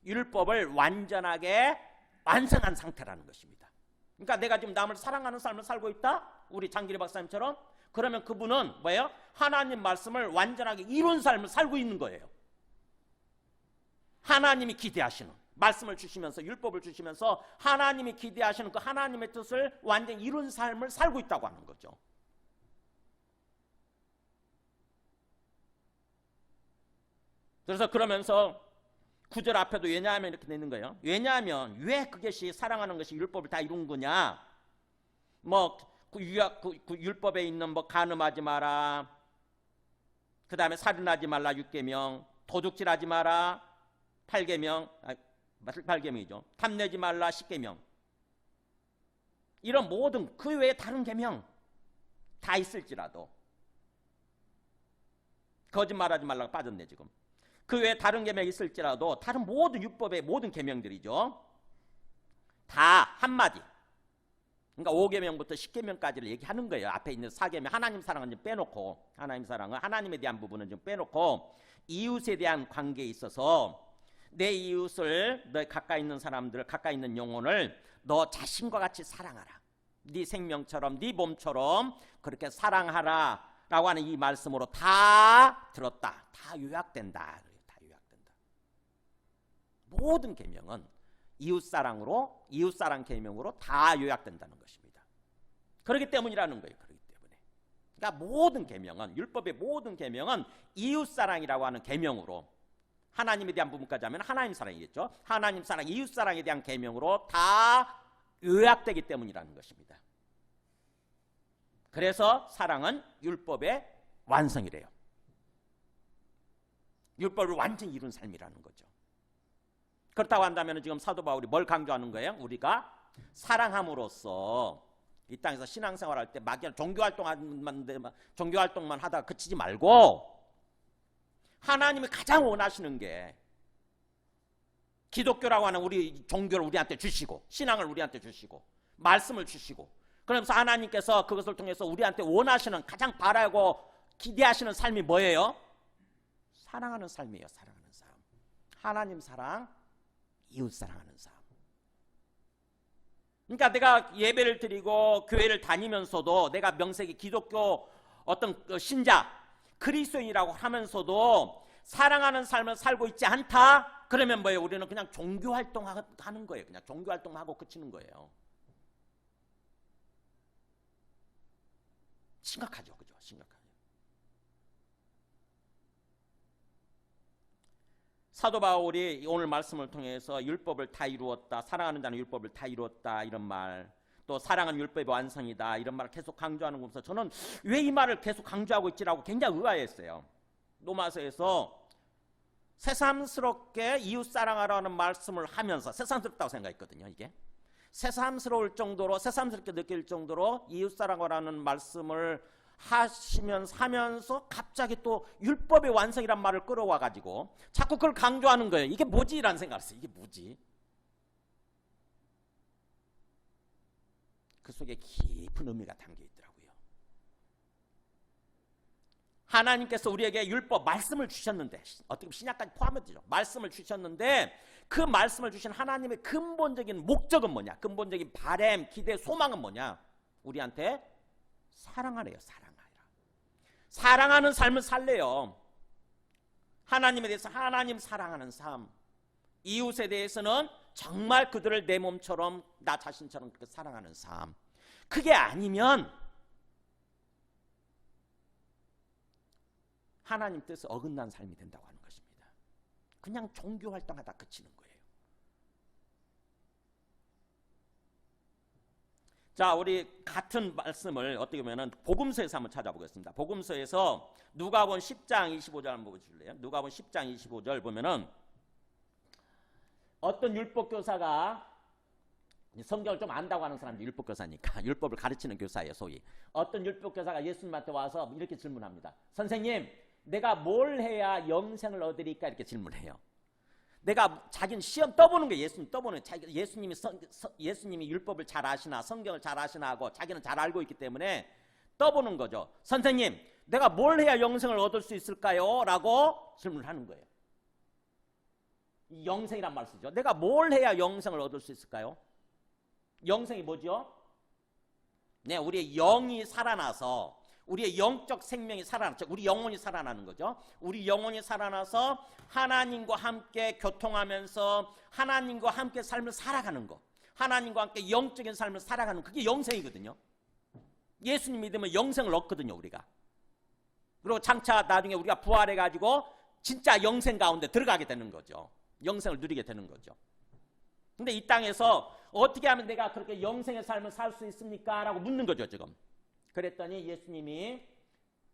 율법을 완전하게 완성한 상태라는 것입니다. 그러니까 내가 지금 남을 사랑하는 삶을 살고 있다. 우리 장길이 박사님처럼. 그러면 그분은 뭐예요? 하나님 말씀을 완전하게 이룬 삶을 살고 있는 거예요. 하나님이 기대하시는 말씀을 주시면서 율법을 주시면서 하나님이 기대하시는 그 하나님의 뜻을 완전히 이룬 삶을 살고 있다고 하는 거죠. 그래서 그러면서 9절 앞에도 왜냐하면 이렇게 되는 거예요. 왜냐하면 왜 그것이 사랑하는 것이 율법을 다 이룬 거냐? 그 율법에 있는 간음하지 마라. 그다음에 살인하지 말라 6계명, 도둑질하지 마라 8계명, 8계명이죠. 탐내지 말라 10계명. 이런 모든 그 외에 다른 계명 다 있을지라도 거짓말하지 말라고 빠졌네 지금. 그 외에 다른 계명이 있을지라도 다른 모든 율법의 모든 계명들이죠. 다 한마디. 그러니까 5계명부터 10계명까지를 얘기하는 거예요. 앞에 있는 4계명 하나님 사랑은 좀 빼놓고 하나님 사랑은 하나님에 대한 부분은 좀 빼놓고 이웃에 대한 관계에 있어서 내 이웃을 너 가까이 있는 사람들 가까이 있는 영혼을 너 자신과 같이 사랑하라. 네 생명처럼 네 몸처럼 그렇게 사랑하라 라고 하는 이 말씀으로 다 들었다. 다 요약된다. 다 요약된다. 모든 계명은 이웃사랑으로 이웃사랑 계명으로 다 요약된다는 것입니다. 그렇기 때문이라는 거예요. 그렇기 때문에. 그러니까 모든 계명은 율법의 모든 계명은 이웃사랑이라고 하는 계명으로 하나님에 대한 부분까지 하면 하나님 사랑이겠죠. 하나님 사랑, 이웃 사랑에 대한 계명으로 다 요약되기 때문이라는 것입니다. 그래서 사랑은 율법의 완성이래요. 율법을 완전히 이룬 삶이라는 거죠. 그렇다고 한다면 지금 사도 바울이 뭘 강조하는 거예요? 우리가 사랑함으로써 이 땅에서 신앙생활할 때 막연한 종교활동만 하다가 그치지 말고 하나님이 가장 원하시는 게 기독교라고 하는 우리 종교를 우리한테 주시고 신앙을 우리한테 주시고 말씀을 주시고 그러면서 하나님께서 그것을 통해서 우리한테 원하시는 가장 바라고 기대하시는 삶이 뭐예요? 사랑하는 삶이에요. 사랑하는 삶. 하나님 사랑, 이웃 사랑하는 삶. 그러니까 내가 예배를 드리고 교회를 다니면서도 내가 명색이 기독교 어떤 신자 그리스도인이라고 하면서도 사랑하는 삶을 살고 있지 않다? 그러면 뭐예요? 우리는 그냥 종교활동하는 거예요. 그냥 종교활동하고 그치는 거예요. 심각하죠. 그죠? 심각하죠. 사도 바울이 오늘 말씀을 통해서 율법을 다 이루었다. 사랑하는 자는 율법을 다 이루었다. 이런 말. 또 사랑은 율법의 완성이다. 이런 말을 계속 강조하는 거 보면서 저는 왜 이 말을 계속 강조하고 있지라고 굉장히 의아했어요. 로마서에서 새삼스럽게 이웃 사랑하라는 말씀을 하면서 새삼스럽다고 생각했거든요. 이게 새삼스러울 정도로 새삼스럽게 느낄 정도로 이웃 사랑하라는 말씀을 하면서 갑자기 또 율법의 완성이란 말을 끌어와 가지고 자꾸 그걸 강조하는 거예요. 이게 뭐지? 라는 생각을 했어요. 이게 뭐지? 그 속에 깊은 의미가 담겨 있더라고요. 하나님께서 우리에게 율법 말씀을 주셨는데 어떻게 보면 신약까지 포함되죠. 말씀을 주셨는데 그 말씀을 주신 하나님의 근본적인 목적은 뭐냐? 근본적인 바람, 기대, 소망은 뭐냐? 우리한테 사랑하래요. 사랑하라. 사랑하는 삶을 살래요. 하나님에 대해서 하나님 사랑하는 삶. 이웃에 대해서는 정말 그들을 내 몸처럼 나 자신처럼 그렇게 사랑하는 삶. 그게 아니면 하나님 뜻에 어긋난 삶이 된다고 하는 것입니다. 그냥 종교활동하다 그치는 거예요. 자, 우리 같은 말씀을 어떻게 보면은 복음서에서 한번 찾아보겠습니다. 복음서에서 누가복음 10장 25절 한번 보실래요? 누가복음 10장 25절 보면은 어떤 율법교사가 성경을 좀 안다고 하는 사람들이 율법교사니까 율법을 가르치는 교사예요. 소위 어떤 율법교사가 예수님한테 와서 이렇게 질문합니다. 선생님, 내가 뭘 해야 영생을 얻으리까? 이렇게 질문해요. 내가 자기는 시험 떠보는 거예요. 예수님 떠보는 예수님이 율법을 잘 아시나 성경을 잘 아시나 하고 자기는 잘 알고 있기 때문에 떠보는 거죠. 선생님, 내가 뭘 해야 영생을 얻을 수 있을까요? 라고 질문을 하는 거예요. 영생이란 말 쓰죠. 내가 뭘 해야 영생을 얻을 수 있을까요? 영생이 뭐죠? 네, 우리의 영이 살아나서 우리의 영적 생명이 살아나죠. 우리 영혼이 살아나는 거죠. 우리 영혼이 살아나서 하나님과 함께 교통하면서 하나님과 함께 삶을 살아가는 거. 하나님과 함께 영적인 삶을 살아가는 거. 그게 영생이거든요. 예수님 믿으면 영생을 얻거든요, 우리가. 그리고 장차 나중에 우리가 부활해가지고 진짜 영생 가운데 들어가게 되는 거죠. 영생을 누리게 되는 거죠. 근데 이 땅에서 어떻게 하면 내가 그렇게 영생의 삶을 살 수 있습니까? 라고 묻는 거죠, 지금. 그랬더니 예수님이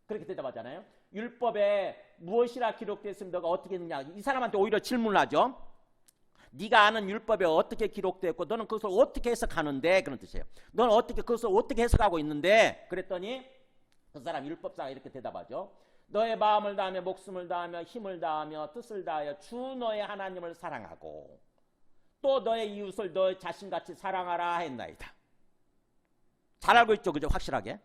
그렇게 대답하잖아요. 율법에 무엇이라 기록되어 있으면 너가 어떻게 했느냐. 이 사람한테 오히려 질문을 하죠. 네가 아는 율법에 어떻게 기록되었고 너는 그것을 어떻게 해석하는데? 그런 뜻이에요. 너는 어떻게 그것을 어떻게 해석하고 있는데? 그랬더니 그 사람 율법사가 이렇게 대답하죠. 너의 마음을 다하며 목숨을 다하며 힘을 다하며 뜻을 다하여 주 너의 하나님을 사랑하고 또 너의 이웃을 너의 자신같이 사랑하라 했나이다. 잘 알고 있죠, 그죠? 확실하게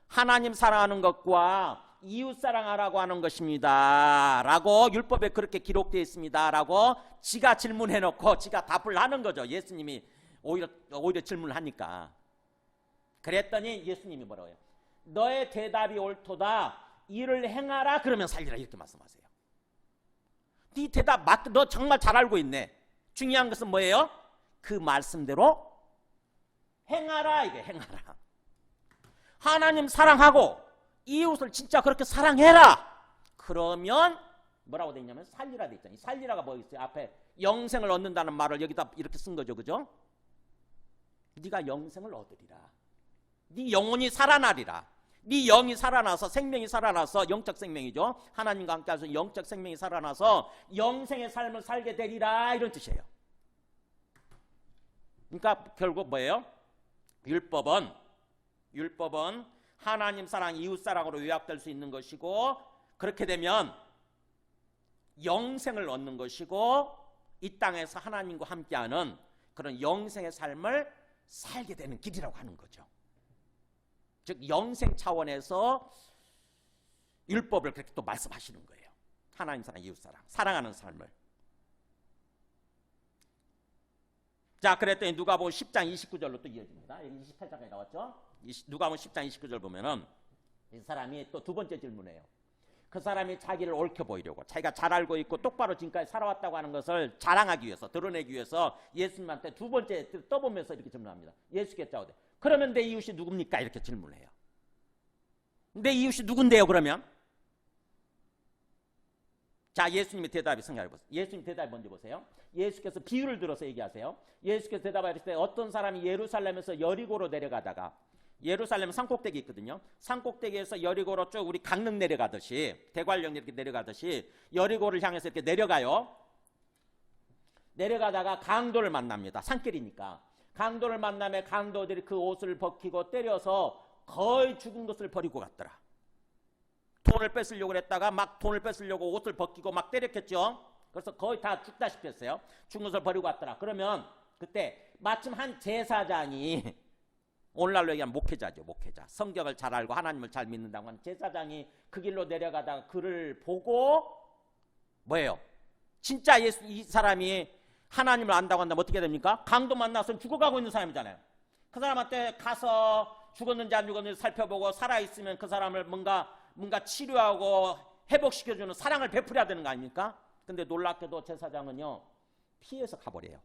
하나님 사랑하는 것과 이웃 사랑하라고 하는 것입니다 라고 율법에 그렇게 기록되어 있습니다 라고 지가 질문해놓고 지가 답을 하는 거죠. 예수님이 오히려 질문을 하니까. 그랬더니 예수님이 뭐라고 해요? 너의 대답이 옳도다. 이를 행하라 그러면 살리라. 이렇게 말씀하세요. 네 대답 맞다. 너 정말 잘 알고 있네. 중요한 것은 뭐예요? 그 말씀대로 행하라. 이게 행하라. 하나님 사랑하고 이웃을 진짜 그렇게 사랑해라. 그러면 뭐라고 돼 있냐면 살리라 돼 있잖아요. 살리라가 뭐 있어요? 앞에 영생을 얻는다는 말을 여기다 이렇게 쓴 거죠. 그죠? 네가 영생을 얻으리라. 네 영혼이 살아나리라. 네 영이 살아나서 생명이 살아나서 영적 생명이죠. 하나님과 함께해서 영적 생명이 살아나서 영생의 삶을 살게 되리라 이런 뜻이에요. 그러니까 결국 뭐예요? 율법은 하나님 사랑, 이웃 사랑으로 요약될 수 있는 것이고 그렇게 되면 영생을 얻는 것이고 이 땅에서 하나님과 함께하는 그런 영생의 삶을 살게 되는 길이라고 하는 거죠. 즉 영생 차원에서 율법을 그렇게 또 말씀하시는 거예요. 하나님 사랑, 이웃 사랑, 사랑하는 삶을. 자, 그랬더니 누가복음 10장 29절로 또 이어집니다. 28장까지 나왔죠. 누가복음 10장 29절 보면은 이 사람이 또 두 번째 질문해요. 그 사람이 자기를 옳게 보이려고 자기가 잘 알고 있고 똑바로 지금까지 살아왔다고 하는 것을 자랑하기 위해서, 드러내기 위해서 예수님한테 두 번째 떠보면서 이렇게 질문합니다. 예수께 짜오되 그러면 내 이웃이 누굽니까? 이렇게 질문해요. 내 이웃이 누군데요 그러면? 자, 예수님의 대답이 생각해 보세요. 예수님 대답 먼저 보세요. 예수께서 비유를 들어서 얘기하세요. 예수께서 대답하실 때 어떤 사람이 예루살렘에서 여리고로 내려가다가, 예루살렘 산꼭대기 있거든요. 산꼭대기에서 여리고로 쭉 우리 강릉 내려가듯이, 대관령 이렇게 내려가듯이 여리고를 향해서 이렇게 내려가요. 내려가다가 강도를 만납니다. 산길이니까. 강도를 만나면 강도들이 그 옷을 벗기고 때려서 거의 죽은 것을 버리고 갔더라. 돈을 뺏으려고 했다가 막 돈을 뺏으려고 옷을 벗기고 막 때렸겠죠. 그래서 거의 다 죽다시피 했어요. 죽은 것을 버리고 갔더라. 그러면 그때 마침 한 제사장이, 오늘날로 얘기하면 목회자죠. 목회자. 성경을 잘 알고 하나님을 잘 믿는다고 하는 제사장이 그 길로 내려가다가 그를 보고 뭐예요? 진짜 예수, 이 사람이 하나님을 안다고 한다면 어떻게 됩니까? 강도 만나서 죽어가고 있는 사람이잖아요. 그 사람한테 가서 죽었는지 안 죽었는지 살펴보고 살아있으면 그 사람을 뭔가 치료하고 회복시켜주는 사랑을 베풀어야 되는 거 아닙니까? 근데 놀랍게도 제사장은요 피해서 가버려요.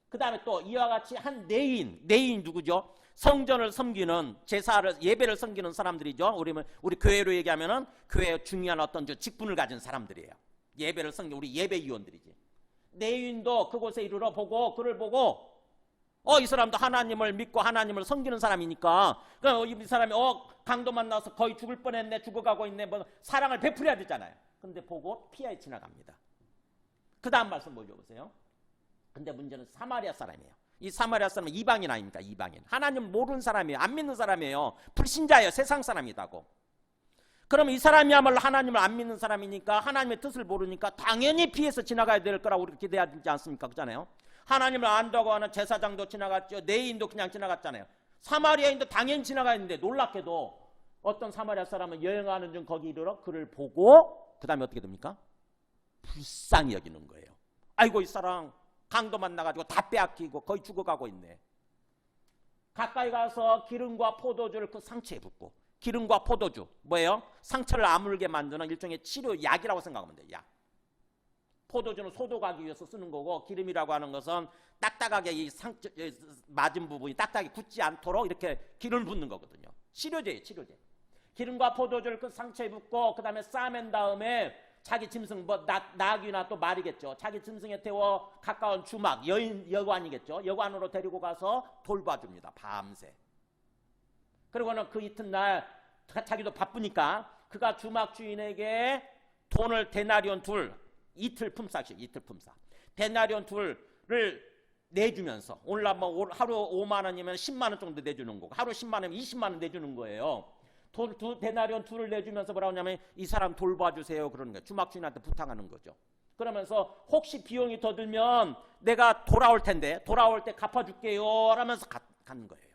그 다음에 또 이와 같이 한 내인 누구죠? 성전을 섬기는, 제사를, 예배를 섬기는 사람들이죠. 우리 교회로 얘기하면은 교회의 중요한 어떤 직분을 가진 사람들이에요. 예배를 섬기는 우리 예배위원들이지. 내인도 그곳에 이르러 보고 그를 보고 이 사람도 하나님을 믿고 하나님을 섬기는 사람이니까 이 사람이 강도 만나서 거의 죽을 뻔했네, 죽어가고 있네, 뭐 사랑을 베풀어야 되잖아요. 근데 보고 피하에 지나갑니다. 그 다음 말씀 보여보세요. 근데 문제는 사마리아 사람이에요. 이 사마리아 사람은 이방인 아닙니까? 이방인. 하나님 모르는 사람이에요. 안 믿는 사람이에요. 불신자예요. 세상 사람이라고. 그럼 이 사람이야말로 하나님을 안 믿는 사람이니까, 하나님의 뜻을 모르니까 당연히 피해서 지나가야 될 거라고 우리가 기대해야 되지 않습니까? 그렇잖아요. 하나님을 안다고 하는 제사장도 지나갔죠. 내인도 그냥 지나갔잖아요. 사마리아인도 당연히 지나가는데 놀랍게도 어떤 사마리아 사람은 여행하는 중 거기 이르러 그를 보고 그 다음에 어떻게 됩니까? 불쌍히 여기는 거예요. 아이고 이 사람 강도 만나가지고 다 빼앗기고 거의 죽어가고 있네. 가까이 가서 기름과 포도주를 그 상처에 붓고, 기름과 포도주 뭐예요? 상처를 아물게 만드는 일종의 치료약이라고 생각하면 돼요. 약. 포도주는 소독하기 위해서 쓰는 거고, 기름이라고 하는 것은 딱딱하게 이 상처 맞은 부분이 딱딱하게 굳지 않도록 이렇게 기름을 붓는 거거든요. 치료제예요, 치료제. 기름과 포도주를 그 상처에 붓고 그 다음에 싸맨 다음에 자기 짐승, 뭐 나귀나 또 말이겠죠. 자기 짐승에 태워 가까운 주막, 여관이겠죠. 여관으로 데리고 가서 돌봐줍니다. 밤새. 그리고는 그 이튿날 자기도 바쁘니까 그가 주막 주인에게 돈을 데나리온 둘, 이틀 품삯이에요. 이틀 품삯. 데나리온 둘을 내주면서, 오늘날 뭐 하루 5만 원이면 10만 원 정도 내주는 거고, 하루 10만 원이면 20만 원 내주는 거예요. 데나리온 둘을 내주면서 뭐라고 하냐면 이 사람 돌봐주세요 그러는 거예요. 주막 주인한테 부탁하는 거죠. 그러면서 혹시 비용이 더 들면 내가 돌아올 텐데, 돌아올 때 갚아줄게요 라면서 가는 거예요.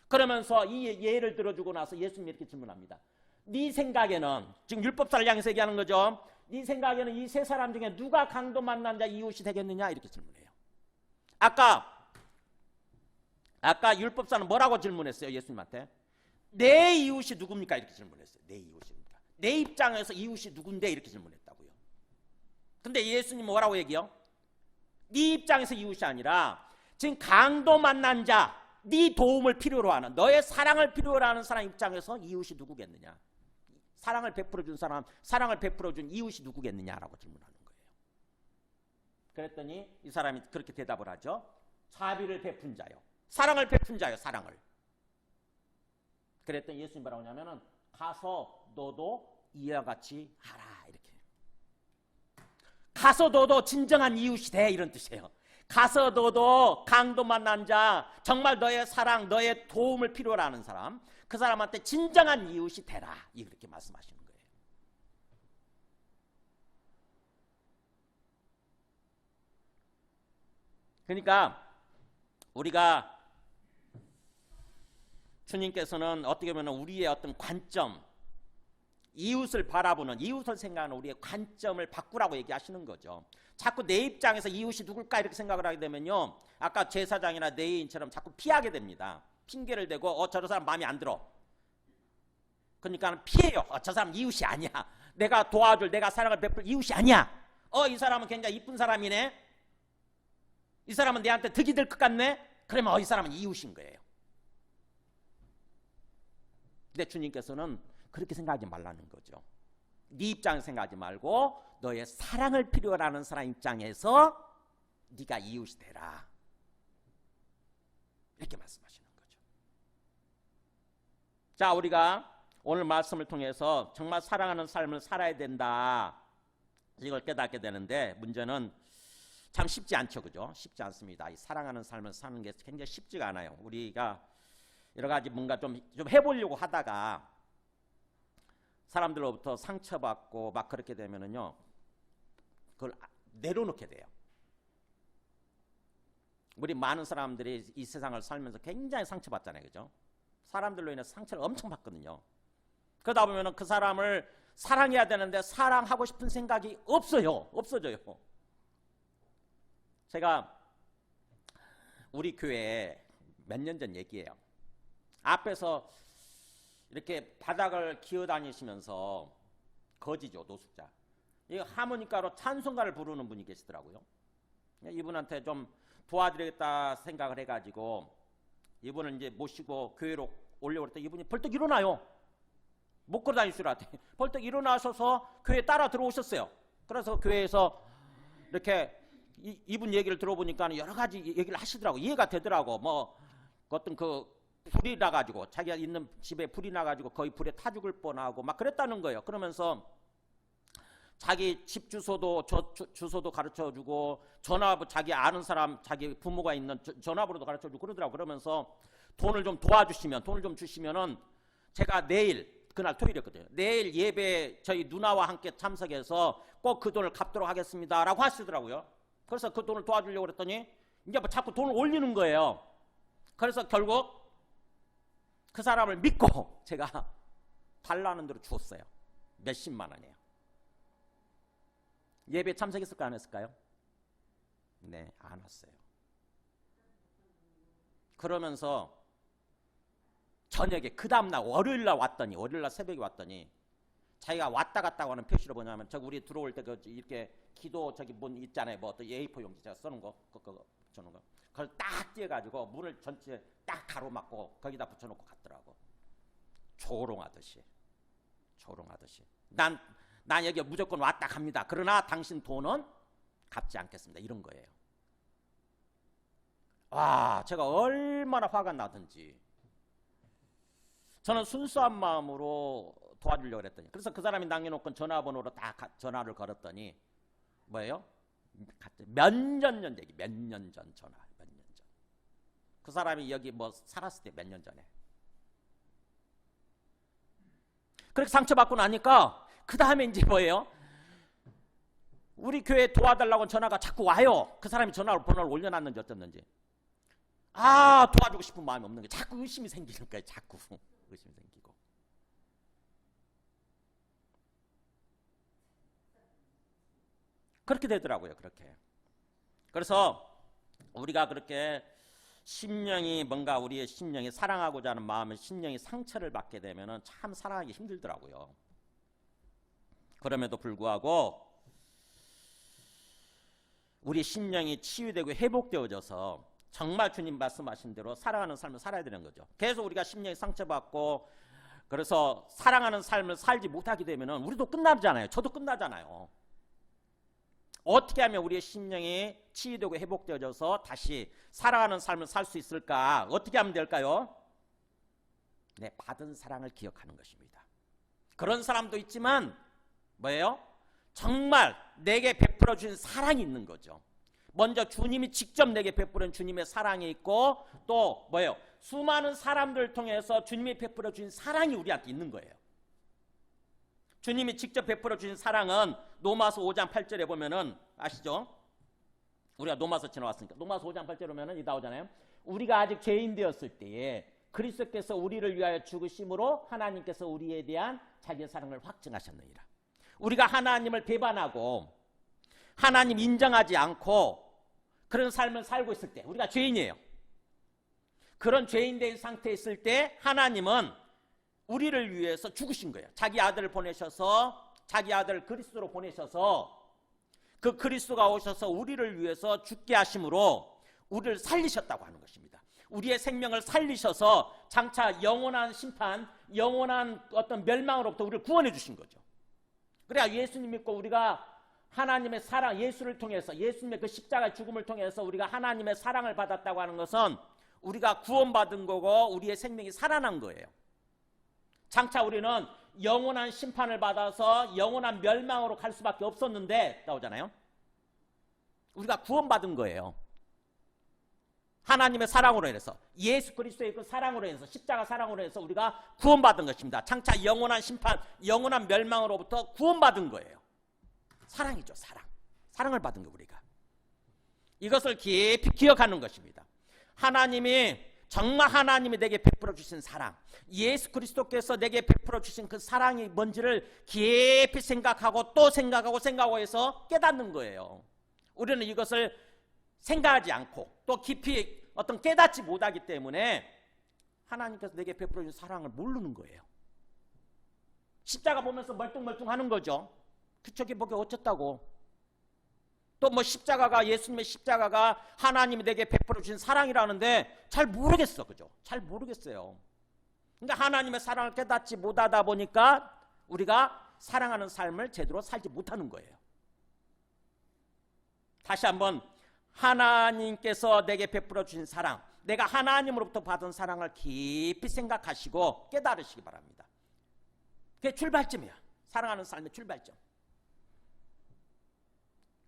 그러면서 이 예를 들어주고 나서 예수님이 이렇게 질문합니다. 네 생각에는, 지금 율법사를 향해서 얘기하는 거죠. 네 생각에는 이 세 사람 중에 누가 강도 만난 자 이웃이 되겠느냐 이렇게 질문해요. 아까 율법사는 뭐라고 질문했어요? 예수님한테 내 이웃이 누굽니까? 이렇게 질문했어요. 내 이웃입니까? 내 입장에서 이웃이 누군데? 이렇게 질문했다고요. 근데 예수님은 뭐라고 얘기해요? 네 입장에서 이웃이 아니라 지금 강도 만난 자, 네 도움을 필요로 하는, 너의 사랑을 필요로 하는 사람 입장에서 이웃이 누구겠느냐? 사랑을 베풀어 준 사람, 사랑을 베풀어 준 이웃이 누구겠느냐라고 질문하는 거예요. 그랬더니 이 사람이 그렇게 대답을 하죠. 자비를 베푼 자요. 사랑을 베푼 자요. 사랑을. 그랬더니 예수님 뭐라고 하냐면은 가서 너도 이와 같이 하라 이렇게. 가서 너도 진정한 이웃이 돼 이런 뜻이에요. 가서 너도 강도 만난 자, 정말 너의 사랑, 너의 도움을 필요로 하는 사람, 그 사람한테 진정한 이웃이 되라 이렇게 말씀하시는 거예요. 그러니까 우리가 주님께서는 어떻게 보면 우리의 어떤 관점, 이웃을 바라보는, 이웃을 생각하는 우리의 관점을 바꾸라고 얘기하시는 거죠. 자꾸 내 입장에서 이웃이 누굴까 이렇게 생각을 하게 되면요, 아까 제사장이나 레위인처럼 자꾸 피하게 됩니다. 핑계를 대고 저 사람 마음에 안 들어. 그러니까 피해요. 저 사람 이웃이 아니야. 내가 도와줄, 내가 사랑을 베풀 이웃이 아니야. 이 사람은 굉장히 이쁜 사람이네. 이 사람은 내한테 득이 될 것 같네. 그러면 이 사람은 이웃인 거예요. 근데 주님께서는 그렇게 생각하지 말라는 거죠. 네 입장에서 생각하지 말고 너의 사랑을 필요로 하는 사람 입장에서 네가 이웃이 되라. 이렇게 말씀하시는 거죠. 자, 우리가 오늘 말씀을 통해서 정말 사랑하는 삶을 살아야 된다. 이걸 깨닫게 되는데 문제는 참 쉽지 않죠. 그죠? 쉽지 않습니다. 이 사랑하는 삶을 사는 게 굉장히 쉽지가 않아요. 우리가 여러 가지 뭔가 좀 해보려고 하다가 사람들로부터 상처받고 막 그렇게 되면은요, 그걸 내려놓게 돼요. 우리 많은 사람들이 이 세상을 살면서 굉장히 상처받잖아요. 그죠? 사람들로 인해서 상처를 엄청 받거든요. 그러다 보면은 그 사람을 사랑해야 되는데 사랑하고 싶은 생각이 없어요. 없어져요. 제가 우리 교회에 몇 년 전 얘기예요. 앞에서 이렇게 바닥을 기어다니시면서 거지죠, 노숙자. 이 하모니카로 찬송가를 부르는 분이 계시더라고요. 이분한테 좀 도와드리겠다 생각을 해가지고 이분을 이제 모시고 교회로 오려고 했더니 이분이 벌떡 일어나요. 못 걸어 다닐 줄 알았더니 벌떡 일어나셔서 교회에 따라 들어오셨어요. 그래서 교회에서 이렇게 이분 얘기를 들어보니까 여러 가지 얘기를 하시더라고. 이해가 되더라고. 뭐 어떤 그 불이 나가지고 자기가 있는 집에 불이 나가지고 거의 불에 타 죽을 뻔하고 막 그랬다는 거예요. 그러면서 자기 집 주소도 주소도 가르쳐주고 전화번호 자기 아는 사람 자기 부모가 있는 전화번호도 가르쳐주고 그러더라고. 그러면서 돈을 좀 도와주시면 돈을 좀 주시면은 제가 내일 그날 토요일이었거든요. 내일 예배 저희 누나와 함께 참석해서 꼭 그 돈을 갚도록 하겠습니다라고 하시더라고요. 그래서 그 돈을 도와주려고 그랬더니 이제 뭐 자꾸 돈을 올리는 거예요. 그래서 결국 그 사람을 믿고 제가 달라는 대로 주었어요. 몇십만 원이에요. 예배 참석했을까 안 했을까요? 네, 안 왔어요. 그러면서 저녁에 그 다음날 월요일날 왔더니 월요일날 새벽에 왔더니 자기가 왔다 갔다 하는 표시로 뭐냐면 저 우리 들어올 때 그 이렇게 기도 저기 문 있잖아요. 뭐 또 A4 용지 제가 쓰는 거 저는 거 그걸 딱 띄어가지고 문을 전체 딱 가로막고 거기다 붙여놓고 갔더라고. 조롱하듯이. 난 여기 무조건 왔다 갑니다. 그러나 당신 돈은 갚지 않겠습니다. 이런 거예요. 와, 제가 얼마나 화가 나든지. 저는 순수한 마음으로 도와주려고 그랬더니 그래서 그 사람이 남겨놓은 전화번호로 다 전화를 걸었더니 뭐예요? 몇 년 전 얘기, 몇 년 전 전화, 몇 년 전. 그 사람이 여기 뭐 살았을 때 몇 년 전에. 그렇게 상처받고 나니까 그 다음에 이제 뭐예요? 우리 교회 도와달라고 전화가 자꾸 와요. 그 사람이 전화번호를 올려놨는지 어쨌는지. 도와주고 싶은 마음이 없는 게 자꾸 의심이 생기는 거예요. 자꾸 의심이 생기고. 그렇게 되더라고요. 그렇게. 그래서 우리가 그렇게 심령이 뭔가 우리의 심령이 사랑하고자 하는 마음의 심령이 상처를 받게 되면은 참 사랑하기 힘들더라고요. 그럼에도 불구하고 우리 심령이 치유되고 회복되어져서 정말 주님 말씀하신 대로 사랑하는 삶을 살아야 되는 거죠. 계속 우리가 심령이 상처받고 그래서 사랑하는 삶을 살지 못하게 되면 우리도 끝나잖아요. 저도 끝나잖아요. 어떻게 하면 우리의 심령이 치유되고 회복되어져서 다시 사랑하는 삶을 살 수 있을까? 어떻게 하면 될까요? 네, 받은 사랑을 기억하는 것입니다. 그런 사람도 있지만 뭐예요? 정말 내게 베풀어 주신 사랑이 있는 거죠. 먼저 주님이 직접 내게 베푸는 주님의 사랑이 있고 또 뭐예요? 수많은 사람들을 통해서 주님이 베풀어 주신 사랑이 우리한테 있는 거예요. 주님이 직접 베풀어 주신 사랑은 로마서 5장 8절에 보면은 아시죠? 우리가 로마서 지나왔으니까 로마서 5장 8절에 보면은 이 나오잖아요. 우리가 아직 죄인 되었을 때에 그리스도께서 우리를 위하여 죽으심으로 하나님께서 우리에 대한 자기의 사랑을 확증하셨느니라. 우리가 하나님을 배반하고 하나님 인정하지 않고 그런 삶을 살고 있을 때 우리가 죄인이에요. 그런 죄인 된 상태에 있을 때 하나님은 우리를 위해서 죽으신 거예요. 자기 아들을 보내셔서 자기 아들을 그리스도로 보내셔서 그 그리스도가 오셔서 우리를 위해서 죽게 하심으로 우리를 살리셨다고 하는 것입니다. 우리의 생명을 살리셔서 장차 영원한 심판, 영원한 어떤 멸망으로부터 우리를 구원해 주신 거죠. 그래야 예수님 믿고 우리가 하나님의 사랑, 예수를 통해서 예수님의 그 십자가 죽음을 통해서 우리가 하나님의 사랑을 받았다고 하는 것은 우리가 구원받은 거고 우리의 생명이 살아난 거예요. 장차 우리는 영원한 심판을 받아서 영원한 멸망으로 갈 수밖에 없었는데 나오잖아요. 우리가 구원받은 거예요. 하나님의 사랑으로 인해서 예수 그리스도의 그 사랑으로 인해서 십자가 사랑으로 인해서 우리가 구원받은 것입니다. 장차 영원한 심판, 영원한 멸망으로부터 구원받은 거예요. 사랑이죠, 사랑. 사랑을 받은 거 우리가. 이것을 깊이 기억하는 것입니다. 정말 하나님이 내게 베풀어 주신 사랑, 예수 그리스도께서 내게 베풀어 주신 그 사랑이 뭔지를 깊이 생각하고 또 생각하고 해서 깨닫는 거예요. 우리는 이것을 생각하지 않고 또 깊이 어떤 깨닫지 못하기 때문에 하나님께서 내게 베풀어 주신 사랑을 모르는 거예요. 십자가 보면서 멀뚱멀뚱하는 거죠. 그쪽이 보기 어쩌다고. 또 뭐 십자가가 예수님의 십자가가 하나님이 내게 베풀어 주신 사랑이라는데 잘 모르겠어. 그죠? 잘 모르겠어요. 그러니까 하나님의 사랑을 깨닫지 못하다 보니까 우리가 사랑하는 삶을 제대로 살지 못하는 거예요. 다시 한번 하나님께서 내게 베풀어 주신 사랑, 내가 하나님으로부터 받은 사랑을 깊이 생각하시고 깨달으시기 바랍니다. 그게 출발점이야. 사랑하는 삶의 출발점.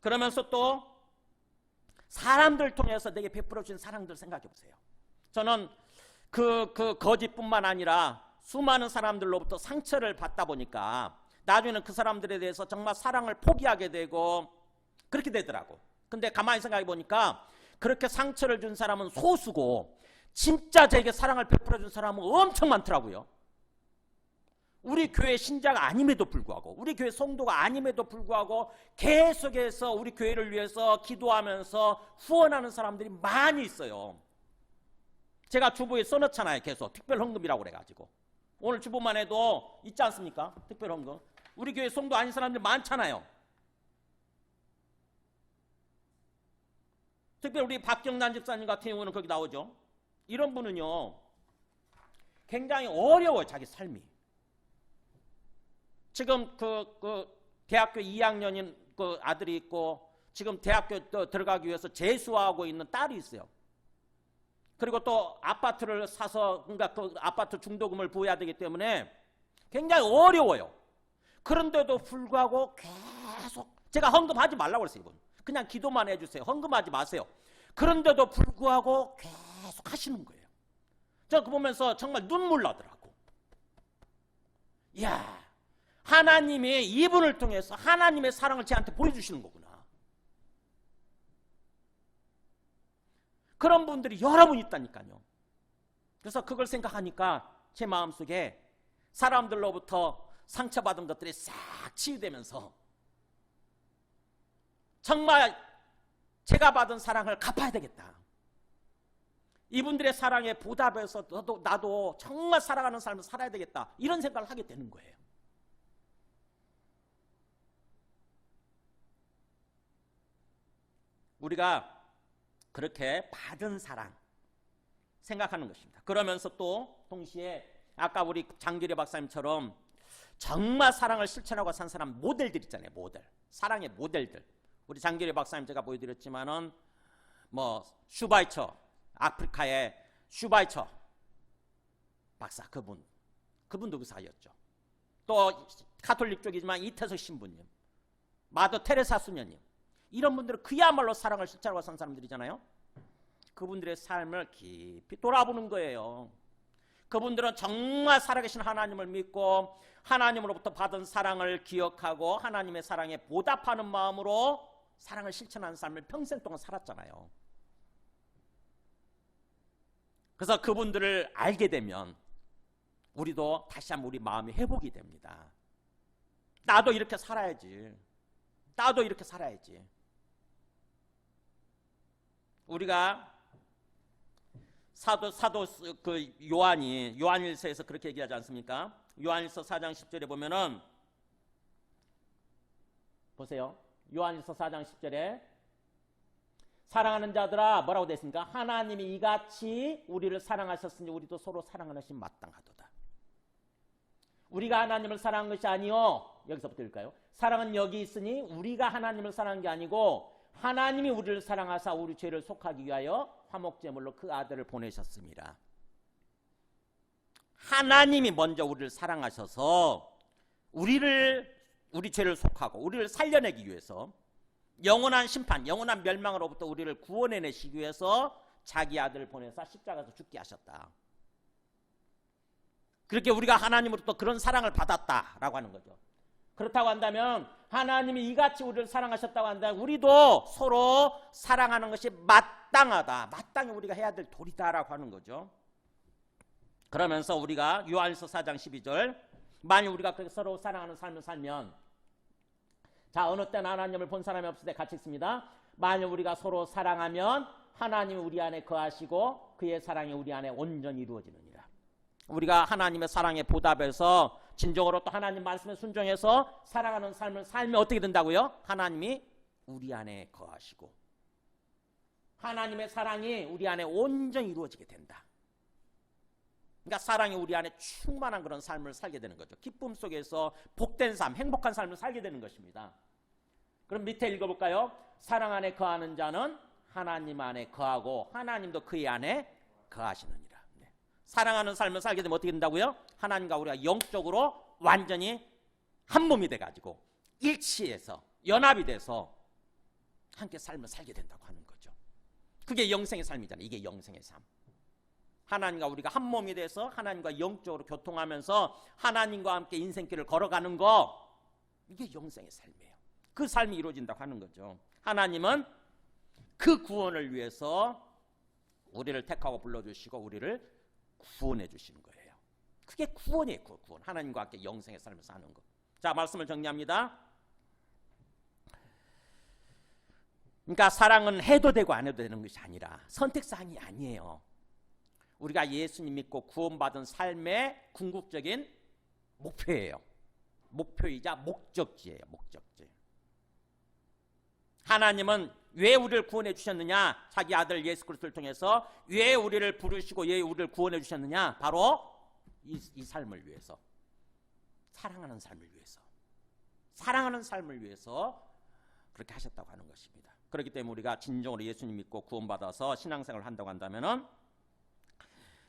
그러면서 또 사람들 통해서 내게 베풀어 주신 사랑들 생각해 보세요. 저는 그 거짓뿐만 아니라 수많은 사람들로부터 상처를 받다 보니까 나중에는 그 사람들에 대해서 정말 사랑을 포기하게 되고 그렇게 되더라고. 근데 가만히 생각해 보니까 그렇게 상처를 준 사람은 소수고 진짜 저에게 사랑을 베풀어 준 사람은 엄청 많더라고요. 우리 교회 신자가 아님에도 불구하고 우리 교회 성도가 아님에도 불구하고 계속해서 우리 교회를 위해서 기도하면서 후원하는 사람들이 많이 있어요. 제가 주보에 써놓잖아요. 계속 특별헌금이라고 그래가지고 오늘 주보만 해도 있지 않습니까? 특별헌금. 우리 교회 성도 아닌 사람들 많잖아요. 특별히 우리 박경란 집사님 같은 경우는 거기 나오죠. 이런 분은요 굉장히 어려워요. 자기 삶이. 지금 그 대학교 2학년인 그 아들이 있고 지금 대학교 또 들어가기 위해서 재수하고 있는 딸이 있어요. 그리고 또 아파트를 사서 그러니까 그 아파트 중도금을 부어야 되기 때문에 굉장히 어려워요. 그런데도 불구하고 계속 제가 헌금하지 말라고 그랬어요. 이분. 그냥 기도만 해주세요. 헌금하지 마세요. 그런데도 불구하고 계속 하시는 거예요. 제가 그거 보면서 정말 눈물 나더라고. 이야, 하나님이 이분을 통해서 하나님의 사랑을 저한테 보여주시는 거구나. 그런 분들이 여러 분 있다니까요. 그래서 그걸 생각하니까 제 마음속에 사람들로부터 상처받은 것들이 싹 치유되면서 정말 제가 받은 사랑을 갚아야 되겠다. 이분들의 사랑에 보답해서 나도 정말 사랑하는 삶을 살아야 되겠다. 이런 생각을 하게 되는 거예요. 우리가 그렇게 받은 사랑 생각하는 것입니다. 그러면서 또 동시에 아까 우리 장기래 박사님처럼 정말 사랑을 실천하고 산 사람 모델들 있잖아요. 모델. 사랑의 모델들. 우리 장기래 박사님 제가 보여드렸지만은 뭐 슈바이처, 아프리카의 슈바이처 박사 그분도 의사였죠. 또 가톨릭 쪽이지만 이태석 신부님, 마더 테레사 수녀님, 이런 분들은 그야말로 사랑을 실천하고 산 사람들이잖아요. 그분들의 삶을 깊이 돌아보는 거예요. 그분들은 정말 살아계신 하나님을 믿고 하나님으로부터 받은 사랑을 기억하고 하나님의 사랑에 보답하는 마음으로 사랑을 실천하는 삶을 평생 동안 살았잖아요. 그래서 그분들을 알게 되면 우리도 다시 한번 우리 마음이 회복이 됩니다. 나도 이렇게 살아야지. 나도 이렇게 살아야지. 우리가 사도 그 요한일서에서 그렇게 얘기하지 않습니까? 요한일서 4장 10절에 보면은 보세요. 요한일서 4장 10절에 사랑하는 자들아 뭐라고 되어 있습니까? 하나님이 이같이 우리를 사랑하셨으니 우리도 서로 사랑하는 것이 마땅하도다. 우리가 하나님을 사랑한 것이 아니요. 여기서부터 읽을까요? 사랑은 여기 있으니 우리가 하나님을 사랑한 게 아니고 하나님이 우리를 사랑하사 우리 죄를 속하기 위하여 화목제물로 그 아들을 보내셨습니다. 하나님이 먼저 우리를 사랑하셔서 우리 죄를 속하고 우리를 살려내기 위해서 영원한 심판, 영원한 멸망으로부터 우리를 구원해내시기 위해서 자기 아들을 보내서 십자가에서 죽게 하셨다. 그렇게 우리가 하나님으로부터 그런 사랑을 받았다라고 하는 거죠. 그렇다고 한다면 하나님이 이같이 우리를 사랑하셨다고 한다면 우리도 서로 사랑하는 것이 마땅하다. 마땅히 우리가 해야 될 도리다라고 하는 거죠. 그러면서 우리가 요한일서 4장 12절 만일 우리가 그렇게 서로 사랑하는 삶을 살면 자 어느 때는 하나님을 본 사람이 없을 때 같이 있습니다. 만일 우리가 서로 사랑하면 하나님이 우리 안에 거하시고 그의 사랑이 우리 안에 온전히 이루어지느니라. 우리가 하나님의 사랑에 보답해서 진정으로 또 하나님 말씀에 순종해서 사랑하는 삶을 살면 어떻게 된다고요? 하나님이 우리 안에 거하시고 하나님의 사랑이 우리 안에 온전히 이루어지게 된다. 그러니까 사랑이 우리 안에 충만한 그런 삶을 살게 되는 거죠. 기쁨 속에서 복된 삶, 행복한 삶을 살게 되는 것입니다. 그럼 밑에 읽어볼까요? 사랑 안에 거하는 자는 하나님 안에 거하고 하나님도 그의 안에 거하시느니라. 네. 사랑하는 삶을 살게 되면 어떻게 된다고요? 하나님과 우리가 영적으로 완전히 한 몸이 돼가지고 일치해서 연합이 돼서 함께 삶을 살게 된다고 하는 거죠. 그게 영생의 삶이잖아요. 이게 영생의 삶. 하나님과 우리가 한 몸이 돼서 하나님과 영적으로 교통하면서 하나님과 함께 인생길을 걸어가는 거, 이게 영생의 삶이에요. 그 삶이 이루어진다고 하는 거죠. 하나님은 그 구원을 위해서 우리를 택하고 불러주시고 우리를 구원해 주시는 거예요. 그게 구원이에요. 구원. 하나님과 함께 영생의 삶을 사는 거. 자, 말씀을 정리합니다. 그러니까 사랑은 해도 되고 안 해도 되는 것이 아니라 선택사항이 아니에요. 우리가 예수님 믿고 구원받은 삶의 궁극적인 목표예요. 목표이자 목적지예요. 목적지. 하나님은 왜 우리를 구원해 주셨느냐? 자기 아들 예수 그리스도를 통해서 왜 우리를 부르시고 왜 우리를 구원해 주셨느냐? 바로 이 삶을 위해서. 사랑하는 삶을 위해서. 사랑하는 삶을 위해서 그렇게 하셨다고 하는 것입니다. 그렇기 때문에 우리가 진정으로 예수님 믿고 구원받아서 신앙생활을 한다고 한다면은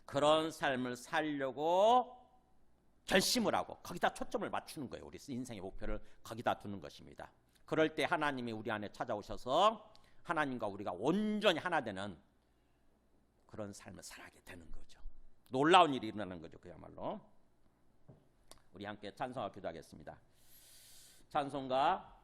그런 삶을 살려고 결심을 하고 거기다 초점을 맞추는 거예요. 우리 인생의 목표를 거기다 두는 것입니다. 그럴 때 하나님이 우리 안에 찾아오셔서 하나님과 우리가 온전히 하나 되는 그런 삶을 살아가게 되는 거죠. 놀라운 일이 일어나는 거죠. 그야말로. 우리 함께 찬송하고 기도하겠습니다. 찬송가